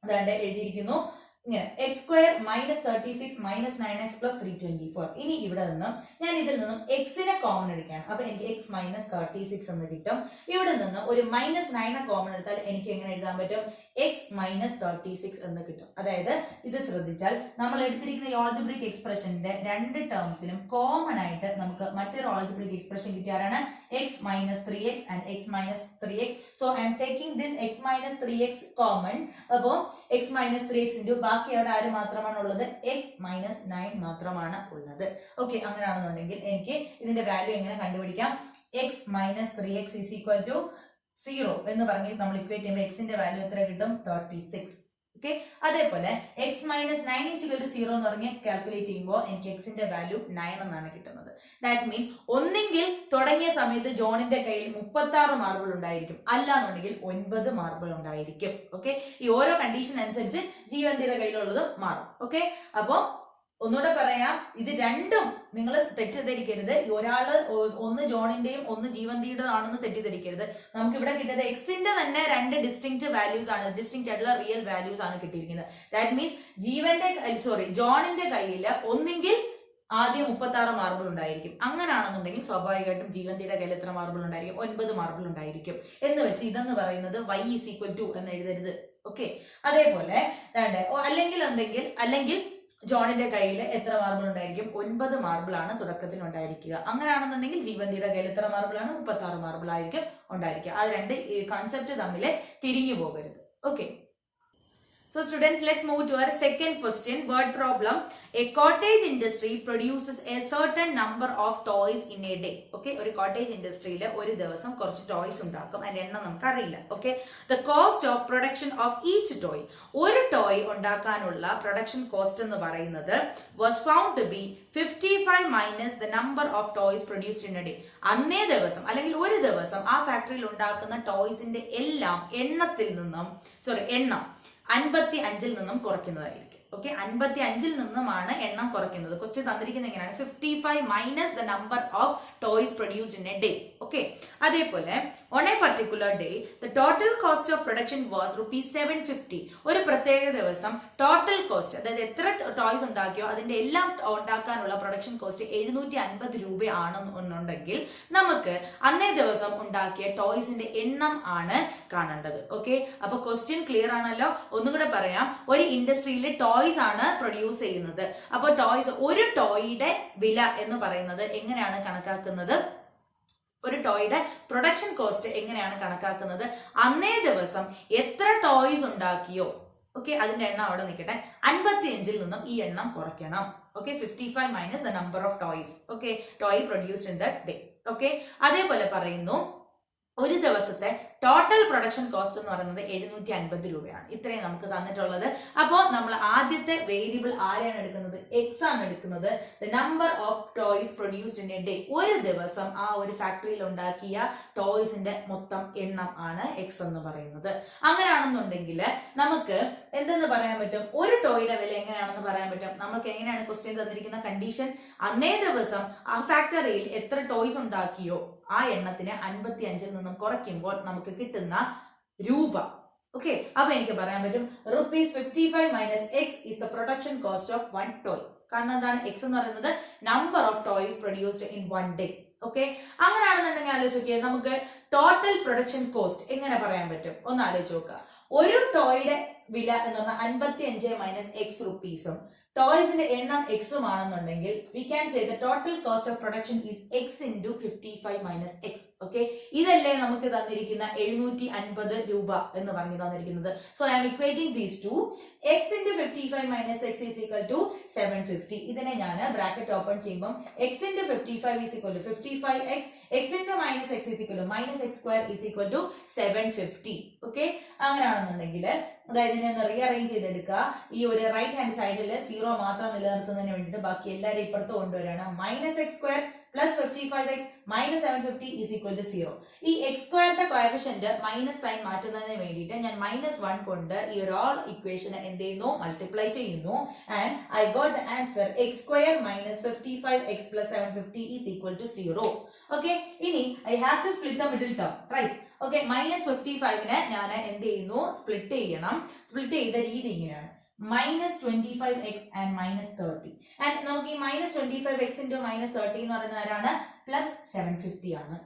അതാണ്ട് എഴുതിയിരിക്കുന്നു ഇങ്ങനെ X square minus 36 minus 9x plus 324. ഇനി ഇവിടെ നിന്നും ഞാൻ ഇതിൽ നിന്നും എക്സിനെ കോമൺ എടുക്കുകയാണ്. അപ്പൊ എനിക്ക് എക്സ് മൈനസ് 36 എന്ന് കിട്ടും. ഇവിടെ നിന്ന് ഒരു മൈനസ് 9 കോമൺ എടുത്താൽ എനിക്ക് എങ്ങനെ എഴുതാൻ പറ്റും? എക്സ് മൈനസ് 36 എന്ന് കിട്ടും. അതായത് ഇത് ശ്രദ്ധിച്ചാൽ നമ്മൾ എടുത്തിരിക്കുന്ന ഈ ഓൾജിബ്രിക് എക്സ്പ്രഷന്റെ രണ്ട് ടേംസിലും കോമൺ ആയിട്ട് നമുക്ക് മറ്റൊരു ഓൾജിബ്രിക് എക്സ്പ്രഷൻ കിട്ടിയാലാണ് x minus 3x and x minus 3x. So I am taking this x minus 3x common. അപ്പോൾ എക്സ് മൈനസ് 3x ഇൻറ്റു ബാക്കി അവിടെ ആര് മാത്രമാണ് ഉള്ളത്? എക്സ് മൈനസ് 9 മാത്രമാണ് ഉള്ളത്. ഓക്കെ, അങ്ങനെയാണെന്നുണ്ടെങ്കിൽ എനിക്ക് ഇതിന്റെ വാല്യൂ എങ്ങനെ കണ്ടുപിടിക്കാം? X minus 3x is equal to 0 എന്ന് പറഞ്ഞ് നമ്മൾ ഇക്വേറ്റ് ചെയ്യുമ്പോൾ എക്സിന്റെ വാല്യൂ എത്ര കിട്ടും? 36. ഓക്കെ, അതേപോലെ x minus 9 is equal to 0 എന്ന് പറഞ്ഞ് കാൽക്കുലേറ്റ് ചെയ്യുമ്പോൾ എനിക്ക് എക്സിന്റെ വാല്യൂ 9 എന്നാണ് കിട്ടുന്നത്. ദാറ്റ് മീൻസ് ഒന്നെങ്കിൽ തുടങ്ങിയ സമയത്ത് ജോണിന്റെ കയ്യിൽ 36 മാർബിൾ ഉണ്ടായിരിക്കും, അല്ലാന്നുണ്ടെങ്കിൽ 9 മാർബിൾ ഉണ്ടായിരിക്കും. ഓക്കെ, ഈ ഓരോ കണ്ടീഷൻ അനുസരിച്ച് ജീവന്തിയുടെ കയ്യിലുള്ളത് മാറും. ഓക്കെ, അപ്പൊ ഒന്നുകൂടെ പറയാം, ഇത് രണ്ടും നിങ്ങൾ തെറ്റിദ്ധരിക്കരുത്. ഒരാള് ഒന്ന് ജോണിന്റെയും ഒന്ന് ജീവന്തിയുടെ ആണെന്ന് തെറ്റിദ്ധരിക്കരുത്. നമുക്ക് ഇവിടെ കിട്ടിയത് എക്സിന്റെ തന്നെ രണ്ട് ഡിസ്റ്റിങ്ക്റ്റ് വാല്യൂസ് ആണ്, ഡിസ്റ്റിങ്ക്റ്റ് ആയിട്ടുള്ള റിയൽ വാല്യൂസ് ആണ് കിട്ടിയിരിക്കുന്നത്. ദാറ്റ് മീൻസ് ജോണിന്റെ കയ്യിൽ ഒന്നെങ്കിൽ ആദ്യം 36 മാർബിൾ ഉണ്ടായിരിക്കും. അങ്ങനെയാണെന്നുണ്ടെങ്കിൽ സ്വാഭാവികമായിട്ടും ജീവന്തിയുടെ കയ്യിൽ എത്ര മാർബിൾ ഉണ്ടായിരിക്കും? 9 മാർബിൾ ഉണ്ടായിരിക്കും. എന്ന് വെച്ച് ഇതെന്ന് പറയുന്നത് y ഈസ് ഈക്വൽ ടു എന്ന് എഴുതരുത്. ഓക്കെ, അതേപോലെ അല്ലെങ്കിൽ ജോണിന്റെ കയ്യിൽ എത്ര മാർബിൾ ഉണ്ടായിരിക്കും? 9 മാർബിൾ ആണ് തുടക്കത്തിൽ ഉണ്ടായിരിക്കുക. അങ്ങനെയാണെന്നുണ്ടെങ്കിൽ ജീവന്തിയുടെ കയ്യിൽ എത്ര മാർബിൾ ആണ്? 36 മാർബിൾ ആയിരിക്കും ഉണ്ടായിരിക്കുക. അത് രണ്ട് കൺസെപ്റ്റ് തമ്മിൽ തിരിഞ്ഞു പോകരുത്. Okay, so students, let's move to our second question, word problem. A cottage industry produces a certain number of toys in a day. Okay, ഒരു cottage industryയിൽ ഒരു ദിവസം കുറച്ച് ടോയ്സ് ഉണ്ടാക്കും. അതിന്റെ എണ്ണം നമുക്ക് അറിയില്ല. Okay, the cost of production of each toy, ഒരു ടോയ് ഉണ്ടാക്കാനുള്ള പ്രൊഡക്ഷൻ കോസ്റ്റ് എന്ന് പറയുന്നത് was found to be 55 minus the number of toys produced in a day. അന്നേ ദിവസം അല്ലെങ്കിൽ ഒരു ദിവസം ആ ഫാക്ടറിയിൽ ഉണ്ടാക്കുന്ന ടോയ്സിന്റെ എല്ലാം എണ്ണം 55 നിന്നും കുറയ്ക്കുന്നതായിരിക്കും. ഓക്കെ 55 നിന്നുമാണ് എണ്ണം കുറയ്ക്കുന്നത്. ക്വസ്റ്റ്യൻ തന്നിരിക്കുന്നത് എങ്ങനെയാണ് 55 minus the number of toys produced in a day. Okay അതേപോലെ on a particular day the total cost of production was ₹750. ഒരു പ്രത്യേക ദിവസം ടോട്ടൽ കോസ്റ്റ് അതായത് എത്ര ടോയ്സ് ഉണ്ടാക്കിയോ അതിന്റെ എല്ലാം ഉണ്ടാക്കാനുള്ള പ്രൊഡക്ഷൻ കോസ്റ്റ് 750 രൂപയാണെന്നുണ്ടെങ്കിൽ നമുക്ക് അന്നേ ദിവസം ഉണ്ടാക്കിയ ടോയ്സിന്റെ എണ്ണം ആണ് കാണേണ്ടത്. ഓക്കെ അപ്പൊ ക്വസ്റ്റ്യൻ ക്ലിയർ ആണല്ലോ. ഒന്നും കൂടെ പറയാം, ഒരു ഇൻഡസ്ട്രിയിൽ ടോയ്സ് ആണ് പ്രൊഡ്യൂസ് ചെയ്യുന്നത്. അപ്പോൾ ടോയ്സ് ഒരു ടോയുടെ വില എന്ന് പറയുന്നത് എങ്ങനെയാണ് കണക്കാക്കുന്നത്? ഒരു ടോയുടെ പ്രൊഡക്ഷൻ കോസ്റ്റ് എങ്ങനെയാണ് കണക്കാക്കുന്നത്? അന്നേ ദിവസം എത്ര ടോയ്സ് ഉണ്ടാക്കിയോ ഓക്കെ അതിന്റെ എണ്ണം അവിടെ നിൽക്കട്ടെ 55 നിന്നും ഈ എണ്ണം കുറയ്ക്കണം. Okay 55 minus the number of toys. Okay toy produced in the day. Okay അതേപോലെ പറയുന്നു ഒരു ദിവസത്തെ ടോട്ടൽ പ്രൊഡക്ഷൻ കോസ്റ്റ് എന്ന് പറയുന്നത് 750 രൂപയാണ്. ഇത്രയും നമുക്ക് തന്നിട്ടുള്ളത്. അപ്പോൾ നമ്മൾ ആദ്യത്തെ വേരിയബിൾ ആരെയാണ് എടുക്കുന്നത്? എക്സ് ആണ് എടുക്കുന്നത്. The number of toys produced in a day. ഒരു ദിവസം ആ ഒരു ഫാക്ടറിയിൽ ഉണ്ടാക്കിയ ടോയ്സിന്റെ മൊത്തം എണ്ണം ആണ് എക്സ് എന്ന് പറയുന്നത്. അങ്ങനെയാണെന്നുണ്ടെങ്കിൽ നമുക്ക് എന്തെന്ന് പറയാൻ പറ്റും? ഒരു ടോയുടെ വില എങ്ങനെയാണെന്ന് പറയാൻ പറ്റും. നമുക്ക് എങ്ങനെയാണ് ക്വസ്റ്റ്യൻ തന്നിരിക്കുന്ന കണ്ടീഷൻ? അന്നേ ദിവസം ആ ഫാക്ടറിയിൽ എത്ര ടോയ്സ് ഉണ്ടാക്കിയോ ആ എണ്ണത്തിന് 55 നിന്നും കുറയ്ക്കുമ്പോൾ നമുക്ക് കിട്ടുന്ന രൂപ. ഓക്കെ അപ്പൊ എനിക്ക് പറയാൻ പറ്റും ₹55 minus x is the production cost of 1 toy. കാരണം എന്താണ്? എക്സ് എന്ന് പറയുന്നത് number of toys produced in 1 day. Okay അങ്ങനെയാണെന്നുണ്ടെങ്കിൽ ആലോചിച്ച് നോക്കിയാൽ നമുക്ക് ടോട്ടൽ പ്രൊഡക്ഷൻ കോസ്റ്റ് എങ്ങനെ പറയാൻ പറ്റും? ഒന്ന് ആലോചിച്ച് നോക്കുക. ഒരു ടോയുടെ വില എന്ന് പറഞ്ഞാൽ 55 മൈനസ് എക്സ് റുപ്പീസും ടോയ്സിന്റെ എണ്ണം എക്സും ആണെന്നുണ്ടെങ്കിൽ we can say the total cost of production is x into 55 minus x. Okay ഇതല്ലേ നമുക്ക് തന്നിരിക്കുന്ന 750 രൂപ എന്ന് പറഞ്ഞു തന്നിരിക്കുന്നത്. So I am equating these two. X into 55 minus x is equal to 750. ഇതിനെ ഞാൻ ബ്രാക്കറ്റ് ഓപ്പൺ ചെയ്യുമ്പോൾ x into 55 is equal to 55 x, x into minus x is equal to minus x square is equal to 750. Okay അങ്ങനെയാണെന്നുണ്ടെങ്കിൽ അതായത് ഇതിനെ ഒന്ന് rearrange ചെയ്തെടുക്കുക. ഈ ഒരു റൈറ്റ് ഹാൻഡ് സൈഡിൽ 0 മാത്രം നിലനിർത്തുന്നതിന് വേണ്ടിയിട്ട് ബാക്കി എല്ലാവരും ഇപ്പുറത്ത് കൊണ്ടുവരികയാണ്. Minus x square plus 55x minus 750 is equal to 0. ഈ എക്സ് സ്ക്വയറിന്റെ കോഎഫിഷ്യന്റ് മൈനസ് സൈൻ മാറ്റുന്നതിന് വേണ്ടിയിട്ട് ഞാൻ -1 കൊണ്ട് ഈ ഒരു ഓൾ ഇക്വേഷനെ എന്ത് ചെയ്യുന്നു? മൾട്ടിപ്ലൈ ചെയ്യുന്നു. And I got the answer x square minus 55x plus 750 is equal to 0. Okay ഇനി I have to split the middle term right. Okay minus 55നെ ഞാൻ എന്ത് ചെയ്യുന്നു? സ്പ്ലിറ്റ് ചെയ്യണം. സ്പ്ലിറ്റ് ചെയ്ത രീതി ഇങ്ങനെയാണ് -25x and -30. ആൻഡ് നമുക്ക് ഈ -25x into -30 എന്ന് പറയുന്നത് ആരാണ്? പ്ലസ് 750 ആണ്.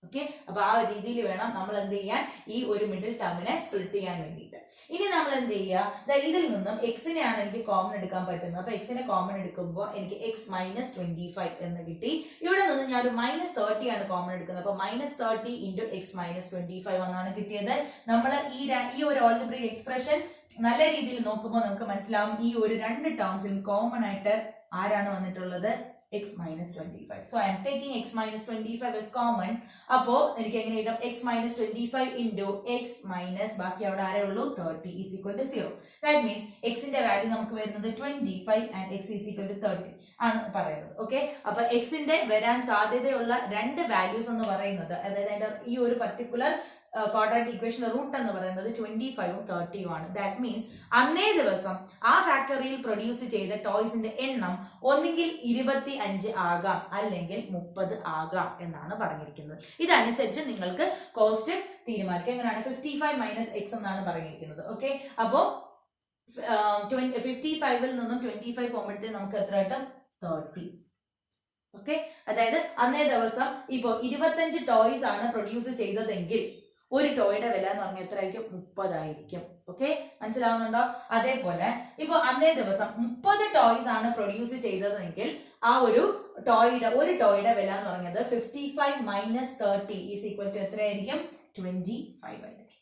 ഓക്കെ അപ്പൊ ആ രീതിയിൽ വേണം നമ്മൾ എന്ത് ചെയ്യാൻ? ഈ ഒരു മിഡിൽ ടേമിനെ സ്പ്ലിറ്റ് ചെയ്യാൻ വേണ്ടിയിട്ട്. ഇനി നമ്മൾ എന്ത് ചെയ്യുക? ഇതിൽ നിന്നും എക്സിനെയാണ് എനിക്ക് കോമൺ എടുക്കാൻ പറ്റുന്നത്. അപ്പൊ എക്സിനെ കോമൺ എടുക്കുമ്പോൾ എനിക്ക് എക്സ് മൈനസ് 25 എന്ന് കിട്ടി. ഇവിടെ നിന്ന് ഞാൻ ഒരു -30 ആണ് കോമൺ എടുക്കുന്നത്. അപ്പൊ -30 into x മൈനസ് 25 എന്നാണ് കിട്ടിയത്. നമ്മൾ ഈ ഒരു ഓൾജിബ്രിക് എക്സ്പ്രഷൻ നല്ല രീതിയിൽ നോക്കുമ്പോൾ നമുക്ക് മനസ്സിലാവും ഈ ഒരു രണ്ട് ടേംസിൽ കോമൺ ആയിട്ട് ആരാണ് വന്നിട്ടുള്ളത്? x minus 25. So I am taking x minus 25 as common. അപ്പോ എനിക്ക് എങ്ങനെ കിട്ടും? x minus 25 into x minus ബാക്കി അവിടെ ആരേ ഉള്ളൂ? 30 is equal to 0. That means x ന്റെ വാല്യൂ നമുക്ക് വരുന്നത് 25 and x is equal to 30 ആണ് പറയുന്നത്. ഓക്കെ അപ്പൊ x ന്റെ വരാൻ സാധ്യതയുള്ള രണ്ട് വാല്യൂസ് എന്ന് പറയുന്നത് അതായത് ഈ ഒരു പർട്ടിക്കുലർ ക്വാഡ്രാറ്റിക് ഇക്വേഷൻ റൂട്ട് എന്ന് പറയുന്നത് 25 ഉം 30 ഉം ആണ്. ദാറ്റ് മീൻസ് അന്നേ ദിവസം ആ ഫാക്ടറിയിൽ പ്രൊഡ്യൂസ് ചെയ്ത ടോയ്സിന്റെ എണ്ണം ഒന്നുകിൽ 25 ആകാം അല്ലെങ്കിൽ 30 ആകാം എന്നാണ് പറഞ്ഞിരിക്കുന്നത്. ഇതനുസരിച്ച് നിങ്ങൾക്ക് കോസ്റ്റ് തീരുമാനിക്കാം. എങ്ങനെയാണ്? 55 മൈനസ് എക്സ് എന്നാണ് പറഞ്ഞിരിക്കുന്നത്. ഓക്കെ അപ്പോ 55ൽ നിന്നും 25 പോകുമ്പോഴത്തേക്ക് നമുക്ക് എത്ര കിട്ടും? 30. ഓക്കെ അതായത് അന്നേ ദിവസം ഇപ്പോ 25 ടോയ്സ് ആണ് പ്രൊഡ്യൂസ് ചെയ്തതെങ്കിൽ ഒരു ടോയുടെ വില എന്ന് പറഞ്ഞാൽ എത്ര ആയിരിക്കും? 30 ആയിരിക്കും. ഓക്കെ മനസ്സിലാവുന്നുണ്ടോ? അതേപോലെ ഇപ്പൊ അന്നേ ദിവസം 30 ടോയ്സ് ആണ് പ്രൊഡ്യൂസ് ചെയ്തതെങ്കിൽ ആ ഒരു ടോയുടെ വില എന്ന് പറഞ്ഞത് 55 മൈനസ് 30 ഈസ് ഈക്വൽ ടു എത്രയായിരിക്കും? 25 ആയിരിക്കും.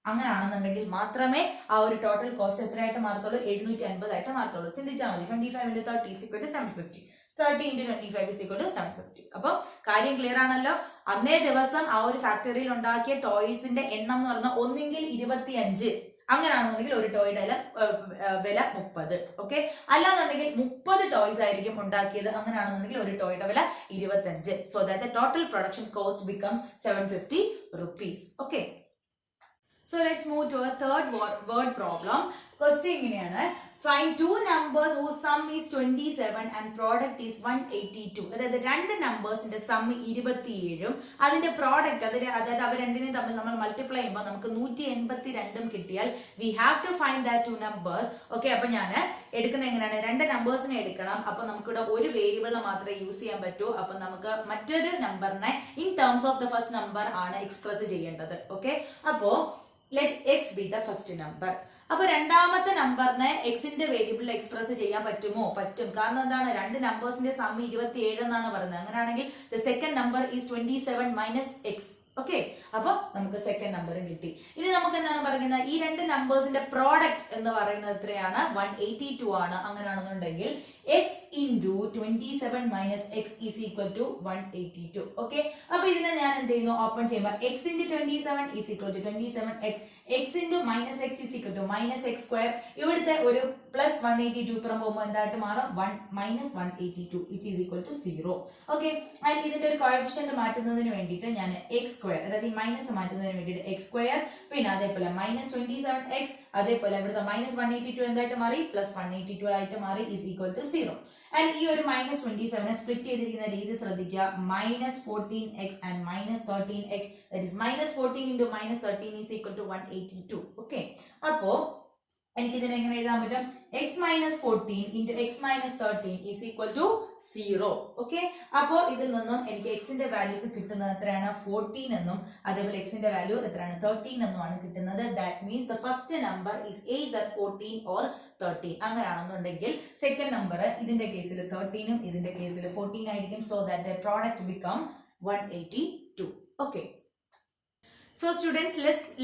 അങ്ങനെയാണെന്നുണ്ടെങ്കിൽ മാത്രമേ ആ ഒരു ടോട്ടൽ കോസ്റ്റ് എത്രയായിട്ട് മാറത്തുള്ളൂ? 750 ആയിട്ട് മാറത്തുള്ളൂ. ചിന്തിച്ചാൽ മതി. 25 into 30 is equal to 750. 30 into 25 is equal to 750. അപ്പം കാര്യം ക്ലിയർ ആണല്ലോ. അന്നേ ദിവസം ആ ഒരു ഫാക്ടറിയിൽ ഉണ്ടാക്കിയ ടോയ്സിന്റെ എണ്ണം എന്ന് പറഞ്ഞാൽ ഒന്നെങ്കിൽ 25, അങ്ങനെയാണെന്നുണ്ടെങ്കിൽ ഒരു ടോയുടെ വില 30. ഓക്കെ അല്ലാന്നുണ്ടെങ്കിൽ 30 ടോയ്സ് ആയിരിക്കും ഉണ്ടാക്കിയത്. അങ്ങനെയാണെന്നുണ്ടെങ്കിൽ ഒരു ടോയുടെ വില 25. So that the total production cost becomes 750 rupees. Okay. So let's move to a third word problem. Question ഇങ്ങനെയാണ്, find two numbers whose sum is 27 and product is 182. അതായത് രണ്ട് നമ്പേഴ്സിന്റെ സം 27ഉം അതിന്റെ പ്രോഡക്റ്റ് അതായത് അവർ രണ്ടിനെയും തമ്മിൽ നമ്മൾ മൾട്ടിപ്ലൈ ചെയ്യുമ്പോൾ നമുക്ക് 182 കിട്ടിയാൽ we have to find that two numbers. Okay, അപ്പൊ ഞാൻ എടുക്കുന്നത് എങ്ങനെയാണ്, രണ്ട് നമ്പേഴ്സിനെ എടുക്കണം. അപ്പൊ നമുക്കിവിടെ ഒരു വേരിയബിളിനെ മാത്രമേ യൂസ് ചെയ്യാൻ പറ്റൂ. അപ്പൊ നമുക്ക് മറ്റൊരു നമ്പറിനെ in terms of the first number ആണ് എക്സ്പ്രസ് ചെയ്യേണ്ടത്. ഓക്കെ, അപ്പോ let x be the first number. അപ്പൊ രണ്ടാമത്തെ നമ്പറിനെ എക്സിന്റെ വേരിയബിളിൽ എക്സ്പ്രസ് ചെയ്യാൻ പറ്റുമോ? പറ്റും. കാരണം എന്താണ്, രണ്ട് നമ്പേഴ്സിന്റെ സം 27 എന്നാണ് പറയുന്നത്. അങ്ങനെയാണെങ്കിൽ the second number is 27 minus x. Okay, അപ്പൊ നമുക്ക് സെക്കൻഡ് നമ്പറും കിട്ടി. ഇനി നമുക്ക് എന്താണ് പറയുന്നത്, ഈ രണ്ട് നമ്പേഴ്സിന്റെ പ്രോഡക്റ്റ് എന്ന് പറയുന്നത് എത്രയാണ്, 182 ആണ്. അങ്ങനെയാണെന്നുണ്ടെങ്കിൽ x into 27 minus x is equal to 182. Okay, അപ്പൊ ഇതിനെ ഞാൻ എന്ത് ചെയ്യുന്നു, ഓപ്പൺ ചെയ്യുമ്പോൾ x into 27 is equal to 27x, x into minus x is equal to minus x square. ഇവിടുത്തെ ഒരു പ്ലസ് 182 ഇപ്പുറം പോകുമ്പോൾ എന്തായിട്ട് മാറും, 1 minus 182 which is equal to 0. Okay, അതിൽ ഇതിന്റെ ഒരു കോഎഫിഷ്യന്റ് മാറ്റുന്നതിന് വേണ്ടിയിട്ട് ഞാൻ x സ്ക്വയർ, അതായത് ഈ മൈനസ് മാറ്റുന്നതിന് വേണ്ടിയിട്ട് x സ്ക്വയർ, പിന്നെ അതേപോലെ മൈനസ് 27x, അതേപോലെ ഇവിടുത്തെ മൈനസ് 182 എന്തായിട്ട് മാറി, പ്ലസ് 182 ആയിട്ട് മാറി, is equal to 0. ആൻഡ് ഈ ഒരു മൈനസ് 27 സ്പ്ലിറ്റ് ചെയ്തിരിക്കുന്ന രീതി ശ്രദ്ധിക്കുക, minus 14x and minus 13x, that is minus 14 into minus 13 is equal to 182. Okay, അപ്പോ എനിക്ക് ഇതിനെ എങ്ങനെ എഴുതാൻ പറ്റും, x minus 14 into x minus 13 is equal to 0. Okay, അപ്പോ ഇതിൽ നിന്നും എനിക്ക് എക്സിന്റെ വാല്യൂസ് കിട്ടുന്നത് എത്രയാണ്, 14 എന്നും അതേപോലെ എക്സിന്റെ വാല്യൂ എത്രയാണ്, 13 എന്നുമാണ് കിട്ടുന്നത്. That means the first number is either 14 or 13. അങ്ങനെയാണെന്നുണ്ടെങ്കിൽ സെക്കൻഡ് നമ്പർ ഇതിന്റെ കേസിൽ 13 ഉം ഇതിന്റെ കേസിൽ 14 ആയിരിക്കും. So that the product become 182. Okay, so students,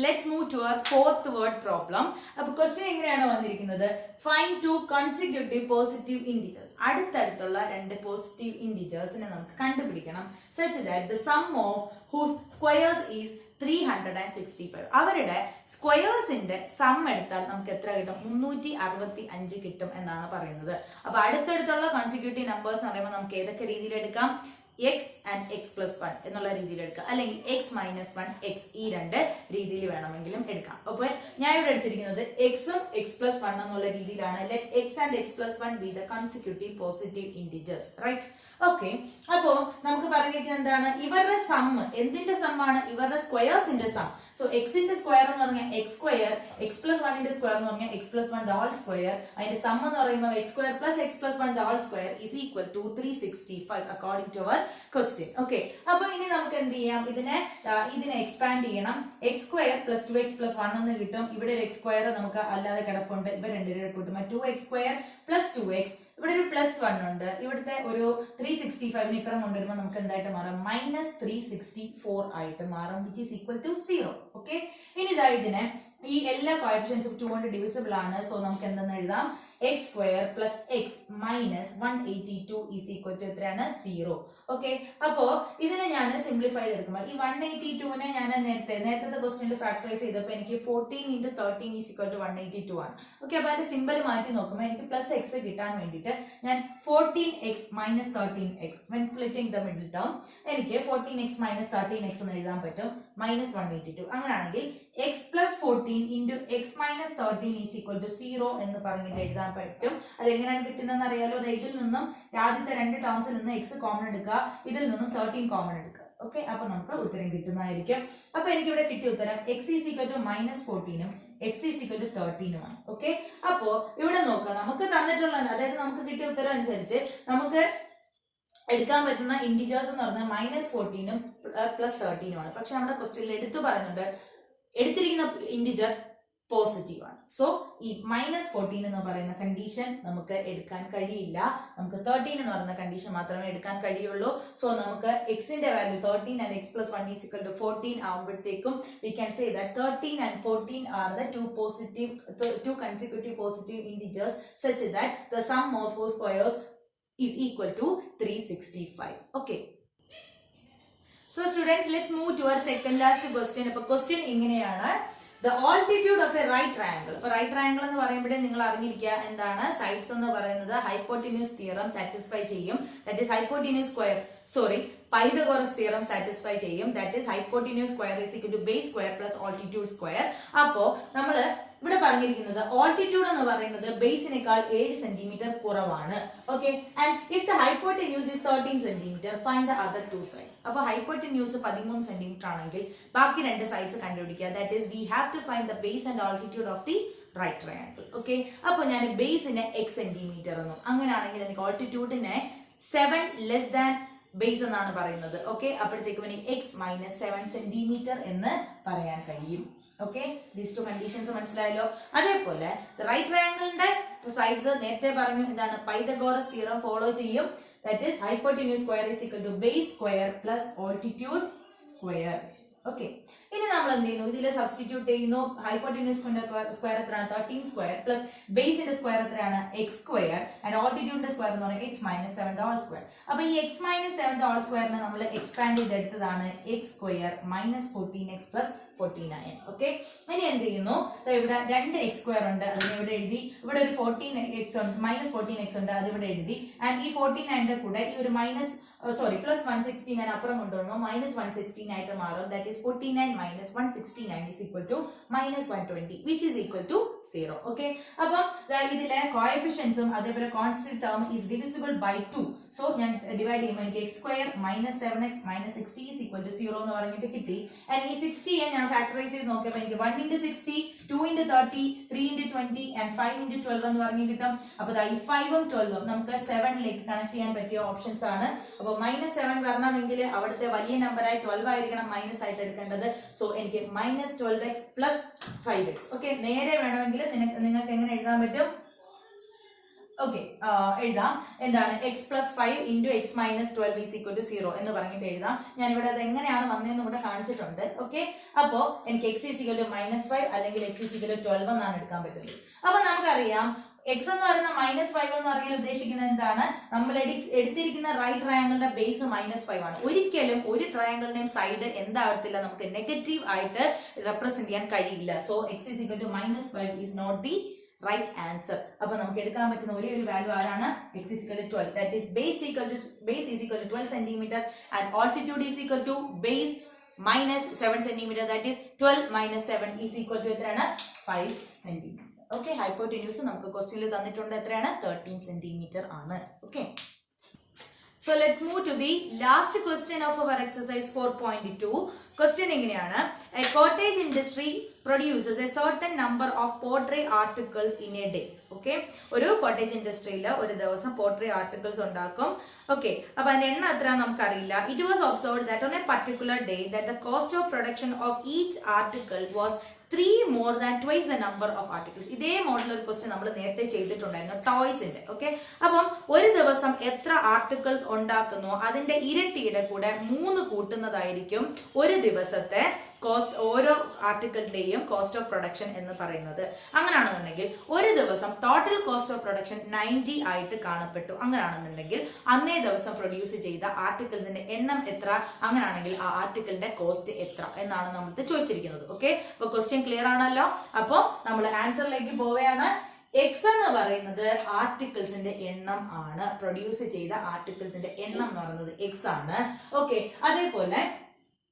let's move to our fourth word problem. അപ്പോൾ ക്വസ്റ്റ്യൻ എങ്ങനെയാണ് വന്നിരിക്കുന്നത്, find two consecutive positive integers. അടുത്തടുത്തുള്ള രണ്ട് പോസിറ്റീവ് ഇന്റിജേഴ്സിനെ നമുക്ക് കണ്ടുപിടിക്കണം, such that the sum of whose squares is 365. അവരുടെ സ്ക്വയേഴ്സിന്റെ സം എടുത്താൽ നമുക്ക് എത്ര കിട്ടും, 365 കിട്ടും എന്നാണ് പറയുന്നത്. അപ്പൊ അടുത്തടുത്തുള്ള കോൺസിക്യൂട്ടീവ് നമ്പേഴ്സ് എന്ന് പറയുമ്പോൾ നമുക്ക് ഏതൊക്കെ രീതിയിൽ എടുക്കാം, x and x plus 1 എന്നുള്ള രീതിയിൽ എടുക്കാം, അല്ലെങ്കിൽ x minus 1 x, ഈ രണ്ട് രീതിയിൽ വേണമെങ്കിലും എടുക്കാം. അപ്പോൾ ഞാൻ ഇവിടെ എടുത്തിരിക്കുന്നത് x ഉം x plus 1 എന്നുള്ള രീതിയിലാണ്. let x and x plus 1 be the consecutive positive integers, right? Okay, അപ്പോ നമുക്ക് പറഞ്ഞിരിക്കുന്നത് എന്താണ്, ഇവരുടെ സം, എന്തിന്റെ സം ആണ്, ഇവരുടെ സ്ക്വയേഴ്സിന്റെ സം. സോ എക്സിന്റെ സ്ക്വയർ എന്ന് പറഞ്ഞാൽ എക്സ് സ്ക്വയർ, എക്സ് പ്ലസ് 1ന്റെ സ്ക്വയർ എന്ന് പറഞ്ഞാൽ എക്സ് പ്ലസ് 1 ഹോൾ സ്ക്വയർ, അതിന്റെ സം എന്ന് പറയുമ്പോൾ x square plus x plus 1 whole square is equal to 365 according to our question. Okay, അപ്പൊ ഇനി നമുക്ക് എന്ത് ചെയ്യാം, ഇതിനെ എക്സ്പാൻഡ് ചെയ്യണം. X square plus 2x plus 1 എന്ന് കിട്ടും. ഇവിടെ ഒരു എക്സ് സ്ക്വയർ നമുക്ക് അല്ലാതെ കിടപ്പുണ്ട്, ഇവ രണ്ടുപേരെ കൂട്ടുമ്പോൾ 2x സ്ക്വയർ പ്ലസ് 2x, ഇവിടെ ഒരു പ്ലസ് 1 ഉണ്ട്, ഇവിടുത്തെ ഒരു 365 ഇപ്പുറം കൊണ്ടുവരുമ്പോൾ നമുക്ക് എന്തായിട്ട് മാറും, മൈനസ് 364 ആയിട്ട് മാറും, which is equal to 0. Okay, ഇനി ഇതാ ഇതിനെ ഈ എല്ലാ കോഎഫിഷ്യൻസും 2 കൊണ്ട് ഡിവിസിബിൾ ആണ്. സോ നമുക്ക് എന്തെന്ന് എഴുതാം, x square plus x minus 182 is equal to എത്രയാണ്, 0. ഓക്കെ, അപ്പോ ഇതിനെ ഞാൻ സിംപ്ലിഫൈ ചെയ്തെടുക്കുമ്പോൾ ഈ 182നെ ഞാൻ നേരത്തെ ക്വസ്റ്റ്യനിൽ ഫാക്ടറൈസ് ചെയ്തപ്പോൾ എനിക്ക് 14 into 13 ഈസ് ഈക്വൽ ടു 182 ആണ്. ഓക്കെ, അപ്പൊ അതിന്റെ സിമ്പിൾ മാറ്റി നോക്കുമ്പോൾ എനിക്ക് പ്ലസ് എക്സ് കിട്ടാൻ വേണ്ടിയിട്ട് ഞാൻ 14x minus 13x when splitting the middle term എനിക്ക് 14x minus 13x എന്ന് എഴുതാൻ പറ്റും, minus 182. അങ്ങനെയാണെങ്കിൽ x plus 14 into x minus 13 is equal to 0 എന്ന് പറഞ്ഞിട്ട് എഴുതാൻ പറ്റും. അത് എങ്ങനെയാണ് കിട്ടുന്നതെന്ന് അറിയാലോ, ഇതിൽ നിന്നും ആദ്യത്തെ രണ്ട് ടേംസിൽ നിന്ന് x കോമൺ എടുക്കുക, ഇതിൽ നിന്നും 13 കോമൺ എടുക്കുക. ഓക്കെ, അപ്പൊ നമുക്ക് ഉത്തരം കിട്ടുന്നതായിരിക്കും. അപ്പൊ എനിക്ക് ഇവിടെ കിട്ടിയ ഉത്തരം x is equal to minus 14 ഉം x is equal to 13 ആണ്. ഓക്കെ, അപ്പോ ഇവിടെ നോക്കുക, നമുക്ക് തന്നിട്ടുള്ള, അതായത് നമുക്ക് കിട്ടിയ ഉത്തരം അനുസരിച്ച് നമുക്ക് എടുക്കാൻ പറ്റുന്ന ഇന്റിജേഴ്സ് എന്ന് പറഞ്ഞാൽ മൈനസ് 14 ഉം പ്ലസ് 13 ആണ്. പക്ഷെ നമ്മുടെ ക്വസ്റ്റ്യനിൽ എടുത്തു പറയുന്നുണ്ട് എടുത്തിരിക്കുന്ന ഇന്റിജർ പോസിറ്റീവ് ആണ്. സോ ഈ മൈനസ് 14 എന്ന് പറയുന്ന കണ്ടീഷൻ നമുക്ക് എടുക്കാൻ കഴിയില്ല, നമുക്ക് 13 എന്ന് പറയുന്ന കണ്ടീഷൻ മാത്രമേ എടുക്കാൻ കഴിയുള്ളൂ. സോ നമുക്ക് എക്സിന്റെ value 13 and x plus 1 is equal to 14 ആവുമ്പോഴത്തേക്കും we can say that 13 and 14 are the two consecutive positive integers such that the sum of whose squares is equal to 365. Okay, so students, let's move to our second last question. അപ്പോൾ question ഇങ്ങനെയാണ്, the altitude of a right triangle. അപ്പോൾ right triangle എന്ന് പറയുമ്പോഴേ നിങ്ങൾ അറിഞ്ഞിരിക്കുക എന്താണ്, sides എന്ന് പറയുന്നത് ഹൈപ്പോട്ടിന്യൂസ് തിയറം സാറ്റിസ്ഫൈ ചെയ്യും. That is hypotenuse square, sorry Pythagoras theorem satisfy ചെയ്യും. That is hypotenuse square is equal to base square plus altitude square. അപ്പോ നമ്മൾ ഇവിടെ പറഞ്ഞിരിക്കുന്നത് ഓൾട്ടിറ്റ്യൂഡ് എന്ന് പറയുന്നത് ബേസിനേക്കാൾ 7 സെന്റിമീറ്റർ കുറവാണ്. Okay, and if the hypotenuse is 13 centimetre find the other 2 sides. അപ്പോൾ ഹൈപ്പോട്ടിന്യൂസ് 13 സെന്റിമീറ്റർ ആണെങ്കിൽ ബാക്കി 2 സൈഡ്സ് കണ്ടുപിടിക്കുക. That is we have to find the base and altitude of the right triangle. Okay, അപ്പോൾ ഞാൻ ബേസിനെ x സെന്റിമീറ്റർ എന്നും അങ്ങനെയാണെങ്കിൽ എനിക്ക് ഓൾട്ടിറ്റ്യൂഡിനെ 7 less than base എന്നാണ് പറയുന്നത്. ഓക്കെ, അപ്പോഴത്തേക്കും എനിക്ക് x മൈനസ് 7 സെന്റിമീറ്റർ എന്ന് പറയാൻ കഴിയും. ഓക്കെ, ദീസ് 2 കണ്ടീഷൻസ് മനസ്സിലായല്ലോ. അതേപോലെ റൈറ്റ് ട്രയാങ്കിളിന്റെ സൈഡ്സ് നേരത്തെ പറഞ്ഞു എന്താണ്, പൈതഗോറസ് തിയറം ഫോളോ ചെയ്യും. That is hypotenuse square is equal to base square plus altitude square. Okay, ഇനി നമ്മൾ എന്ത് ചെയ്യുന്നു, ഇതിൽ സബ്സ്റ്റിറ്റ്യൂട്ട് ചെയ്യുന്നു. ഹൈപ്പോട്ടിന്യൂസ് സ്ക്വയർ എത്രയാണ്, 13 സ്ക്വയർ പ്ലസ് ബേസിന്റെ സ്ക്വയർ എത്രയാണ്, എക്സ് സ്ക്വയർ, ആൻഡ് ഓൾട്ടിറ്റ്യൂഡിന്റെ സ്ക്വയർ എന്ന് പറയുന്നത് x മൈനസ് 7 ഹോൾ സ്ക്വയർ. അപ്പൊ ഈ x മൈനസ് 7 ഹോൾ സ്ക്വയറിനെ നമ്മൾ എക്സ്പാൻഡ് ചെയ്തെടുത്തതാണ് x square minus 14x plus 49. Okay, ഇനി എന്ത് ചെയ്യുന്നു, ഇവിടെ 2 x സ്ക്വയർ ഉണ്ട്, അതിനെ ഇവിടെ എഴുതി. ഇവിടെ ഒരു 14x ഉണ്ട്, മൈനസ് 14x ഉണ്ട്, അത് ഇവിടെ എഴുതി. ആൻഡ് ഈ 49ന്റെ കൂടെ ഈ ഒരു മൈനസ് പ്ലസ് 169 അപ്പുറം കൊണ്ടുവരുമ്പോൾ മൈനസ് 116 ആയിട്ട് മാറും. That is 49 minus 169 is equal to minus 120 which is equal to 0. Okay, അപ്പം ഇതിലെ കോഎഫിഷ്യൻസും അതേപോലെ constant term is divisible by 2. So ഞാൻ ഡിവൈഡ് ചെയ്യുമ്പോൾ എനിക്ക് x square minus 7x minus 60 is equal to 0 എന്ന് പറഞ്ഞിട്ട് കിട്ടി. ആൻഡ് ഈ 60യെ ഞാൻ ഫാക്ടറൈസ് ചെയ്ത് നോക്കിയപ്പോൾ എനിക്ക് 1 into 60, 2 into 30, 3 into 20 and 5 into 12 എന്ന് പറഞ്ഞ് കിട്ടും. അപ്പോൾ ഈ 5ഉം 12ഉം നമുക്ക് 7ലേക്ക് കണക്ട് ചെയ്യാൻ പറ്റിയ ഓപ്ഷൻസ് ആണ്. അപ്പോൾ മൈനസ് 7 വരണമെങ്കിൽ അവിടുത്തെ വലിയ നമ്പറായി 12 ആയിരിക്കണം മൈനസ് ആയിട്ട് എടുക്കേണ്ടത്. സോ എനിക്ക് minus 12x plus 5x. Okay, നേരെ വേണമെങ്കിൽ നിങ്ങൾക്ക് എങ്ങനെ എഴുതാൻ പറ്റും, ഓക്കെ എഴുതാം. എന്താണ്, x plus 5 into x minus 12 is equal to 0 എന്ന് പറഞ്ഞിട്ട് എഴുതാം. ഞാനിവിടെ അത് എങ്ങനെയാണ് വന്നതെന്ന് ഇവിടെ കാണിച്ചിട്ടുണ്ട്. ഓക്കെ, അപ്പോൾ എനിക്ക് x is equal to minus 5 അല്ലെങ്കിൽ x ഈസ് ഈക്വൽ ടു 12 എന്നാണ് എടുക്കാൻ പറ്റുന്നത്. അപ്പൊ നമുക്കറിയാം x എന്ന് പറയുന്ന മൈനസ് 5 എന്ന് പറഞ്ഞാൽ ഉദ്ദേശിക്കുന്നത് എന്താണ്, നമ്മൾ എടുത്തിരിക്കുന്ന റൈറ്റ് ട്രയാങ്കിളിന്റെ ബേസ് മൈനസ് 5 ആണ്. ഒരിക്കലും ഒരു ട്രയാങ്കിളിന്റെയും സൈഡ് എന്താകത്തില്ല, നമുക്ക് നെഗറ്റീവ് ആയിട്ട് റെപ്രസെന്റ് ചെയ്യാൻ കഴിയില്ല. So x is equal to minus 5 is not the right answer. അപ്പൊ നമുക്ക് എടുക്കാൻ പറ്റുന്ന ഒരേ ഒരു വാല്യൂ ആരാണ്, x is equal to 12. That is base is equal to 12 centimetre and altitude is equal to base minus 7 centimetre. That is 12 minus 7 is equal to എത്രയാണ്, 5 centimetre. Okay, hypotenuse നമുക്ക് ക്വസ്റ്റ്യനിൽ തന്നിട്ടുണ്ട് എത്രയാണ്, 13 സെന്റിമീറ്റർ ആണ്. Okay, so let's move to the last question of our exercise 4.2. Question എങ്ങനെയാണ്, a cottage industry produces a certain number of pottery articles in a day. Okay, ഒരു cottage ഇൻഡസ്ട്രിയിൽ ഒരു ദിവസം പോട്രി ആർട്ടിക്കിൾസ് ഉണ്ടാക്കും. ഓക്കെ, അപ്പൊ അതിന്റെ എണ്ണം എത്ര നമുക്കറിയില്ല. It was observed that on a particular day that the cost of production of each article was 3 more than twice the number of articles. ഇതേ മോഡൽ ഒരു ക്വസ്റ്റ്യൻ നമ്മൾ നേരത്തെ ചെയ്തിട്ടുണ്ടായിരുന്നു ടോയ്സിന്റെ. ഓക്കെ, അപ്പം ഒരു ദിവസം എത്ര ആർട്ടിക്കിൾസ് ഉണ്ടാക്കുന്നോ അതിന്റെ ഇരട്ടിയുടെ കൂടെ 3 കൂട്ടുന്നതായിരിക്കും ഒരു ദിവസത്തെ കോസ്റ്റ്, ഓരോ ആർട്ടിക്കിളിന്റെയും കോസ്റ്റ് ഓഫ് പ്രൊഡക്ഷൻ എന്ന് പറയുന്നത്. അങ്ങനെയാണെന്നുണ്ടെങ്കിൽ ഒരു ദിവസം ടോട്ടൽ കോസ്റ്റ് ഓഫ് പ്രൊഡക്ഷൻ 90 ആയിട്ട് കാണപ്പെട്ടു. അങ്ങനെയാണെന്നുണ്ടെങ്കിൽ അന്നേ ദിവസം പ്രൊഡ്യൂസ് ചെയ്ത ആർട്ടിക്കിൾസിന്റെ എണ്ണം എത്ര, അങ്ങനെയാണെങ്കിൽ ആ ആർട്ടിക്കിളിന്റെ കോസ്റ്റ് എത്ര എന്നാണ് നമ്മൾ ചോദിച്ചിരിക്കുന്നത്. ഓക്കെ, അപ്പൊ ക്വസ്റ്റ്യൻ ക്ലിയർ ആണല്ലോ. അപ്പൊ നമ്മൾ ആൻസറിലേക്ക് പോവുകയാണ്. x എന്ന് പറയുന്നത് ആർട്ടിക്കിൾസിന്റെ എണ്ണം ആണ്, പ്രൊഡ്യൂസ് ചെയ്ത ആർട്ടിക്കിൾസിന്റെ എണ്ണം എന്ന് പറയുന്നത് x ആണ്. ഓക്കെ, അതേപോലെ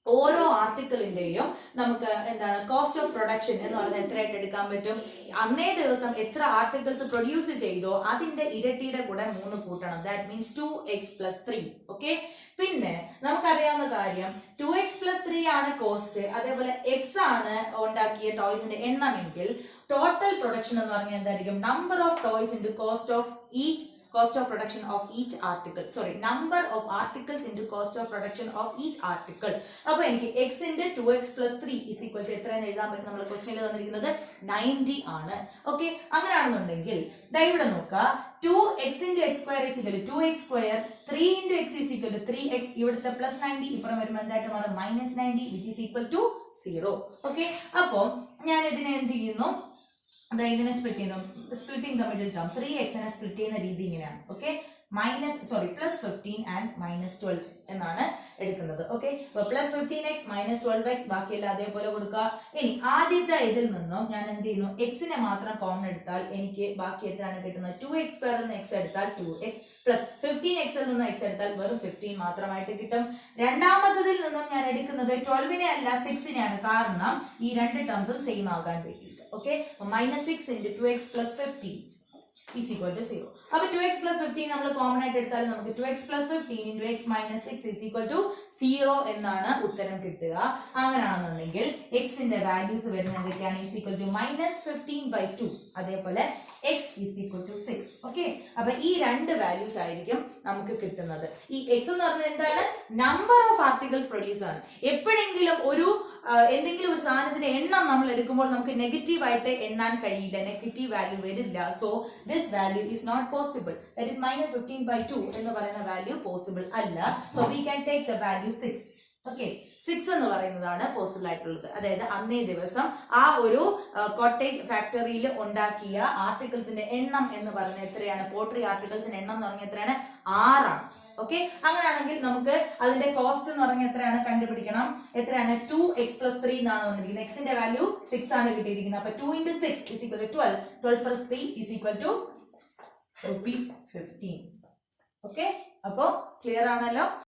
ഓരോ ആർട്ടിക്കിളിന്റെയും നമുക്ക് എന്താണ് കോസ്റ്റ് ഓഫ് പ്രൊഡക്ഷൻ എന്ന് പറയുന്നത് എത്രയായിട്ട് എടുക്കാൻ പറ്റും, അന്നേ ദിവസം എത്ര ആർട്ടിക്കിൾസ് പ്രൊഡ്യൂസ് ചെയ്തോ അതിന്റെ ഇരട്ടിയുടെ കൂടെ 3 കൂട്ടണം. That means 2x plus 3. Okay, പിന്നെ നമുക്കറിയാവുന്ന കാര്യം 2x plus 3 ആണ് കോസ്റ്റ്, അതേപോലെ x ആണ് ഉണ്ടാക്കിയ ടോയ്സിന്റെ എണ്ണമെങ്കിൽ ടോട്ടൽ പ്രൊഡക്ഷൻ എന്ന് പറഞ്ഞാൽ എന്തായിരിക്കും, number of toys into cost of each cost of production of each article, sorry, number of articles into cost of production of each article. അപ്പോൾ എനിക്ക് x into 2x plus 3 is equal to എത്രയെന്ന് എഴുതാൻ പറ്റും, നമ്മൾ ക്വസ്റ്റ്യനിൽ തന്നിരിക്കുന്നത് 90 ആണ്. Okay, അങ്ങനെയാണെന്നുണ്ടെങ്കിൽ ഇവിടെ നോക്കുക, 2x into x square is equal to 2x square, 3 into x is equal to 3x, ഇവിടുത്തെ plus 90 ഇപ്പുറം വരുമ്പോൾ എന്തായിട്ട് മാറും, minus 90 which is equal to 0. Okay, അപ്പോൾ ഞാൻ ഇതിനെ എന്ത് ചെയ്യുന്നു, ഇതിനെ splitting the middle term 3x നെ സ്പ്ലിറ്റ് ചെയ്യുന്ന രീതി ഇങ്ങനെയാണ്. ഓക്കെ, പ്ലസ് 15 ആൻഡ് മൈനസ് 12 എന്നാണ് എടുക്കുന്നത്. ഓക്കെ, അപ്പൊ പ്ലസ് 15x മൈനസ് 12x ബാക്കിയെല്ലാം അതേപോലെ കൊടുക്കുക. ഇനി ആദ്യത്തെ ഇതിൽ നിന്നും ഞാൻ എന്ത് ചെയ്യുന്നു, എക്സിനെ മാത്രം കോമൺ എടുത്താൽ എനിക്ക് ബാക്കി എത്രയാണ് കിട്ടുന്നത്, 2x സ്ക്വയറിൽ നിന്ന് x എടുത്താൽ 2x പ്ലസ് 15x ൽ നിന്ന് x എടുത്താൽ വെറും 15 മാത്രമായിട്ട് കിട്ടും. രണ്ടാമത്തതിൽ നിന്നും ഞാൻ എടുക്കുന്നത് 12നെ അല്ല 6നെയാണ്, കാരണം ഈ രണ്ട് ടേംസും സെയിം ആകാൻ വേണ്ടിയിട്ട്. Okay, minus 6 into 2x plus 15 is equal to 0. അപ്പോൾ 2x plus 15 നമ്മൾ കോമൺ ആയിട്ട് എടുത്താൽ നമുക്ക് 2x plus 15 into x minus 6 is equal to 0 എന്നാണ് ഉത്തരം കിട്ടുക. അങ്ങനെയാണെന്നുണ്ടെങ്കിൽ x ന്റെ വാല്യൂസ് വരുന്നത് എന്തൊക്കെയാണ്, is equal to minus 15/2, അതേപോലെ x is equal to 6. Okay, അപ്പൊ ഈ രണ്ട് വാല്യൂസ് ആയിരിക്കും നമുക്ക് കിട്ടുന്നത്. ഈ x എന്ന് പറഞ്ഞാൽ എന്താണ്, നമ്പർ ഓഫ് ആർട്ടിക്കിൾസ് പ്രൊഡ്യൂസ് ആണ്. എപ്പോഴെങ്കിലും ഒരു എന്തെങ്കിലും ഒരു സാധനത്തിന്റെ എണ്ണം നമ്മൾ എടുക്കുമ്പോൾ നമുക്ക് നെഗറ്റീവ് ആയിട്ട് എണ്ണാൻ കഴിയില്ല, നെഗറ്റീവ് വാല്യൂ വരില്ല. So this value is not possible, that is minus 15/2 എന്ന് പറയുന്ന വാല്യൂ പോസിബിൾ അല്ല. So we can take the value 6. ഓക്കെ, 6 എന്ന് പറയുന്നതാണ് പോസിബിൾ ആയിട്ടുള്ളത്. അതായത് അന്നേ ദിവസം ആ ഒരു കോട്ടേജ് ഫാക്ടറിയിൽ ഉണ്ടാക്കിയ ആർട്ടിക്കിൾസിന്റെ എണ്ണം എന്ന് പറയുന്നത് എത്രയാണ്, പോട്രി ആർട്ടിക്കിൾസിന്റെ എണ്ണം എന്ന് പറഞ്ഞാൽ എത്രയാണ്, 6 ആണ്. ഓക്കെ, അങ്ങനെയാണെങ്കിൽ നമുക്ക് അതിന്റെ കോസ്റ്റ് എന്ന് പറഞ്ഞാൽ എത്രയാണ് കണ്ടുപിടിക്കണം. എത്രയാണ്, 2x plus 3 എന്നാണ് വന്നിരിക്കുന്നത്. x ന്റെ വാല്യൂ 6 ആണ് കിട്ടിയിരിക്കുന്നത്. അപ്പൊ 2 into 6 is equal to 12. 12 plus 3 is equal to rupees 15. Okay, അപ്പോ ക്ലിയർ ആണല്ലോ.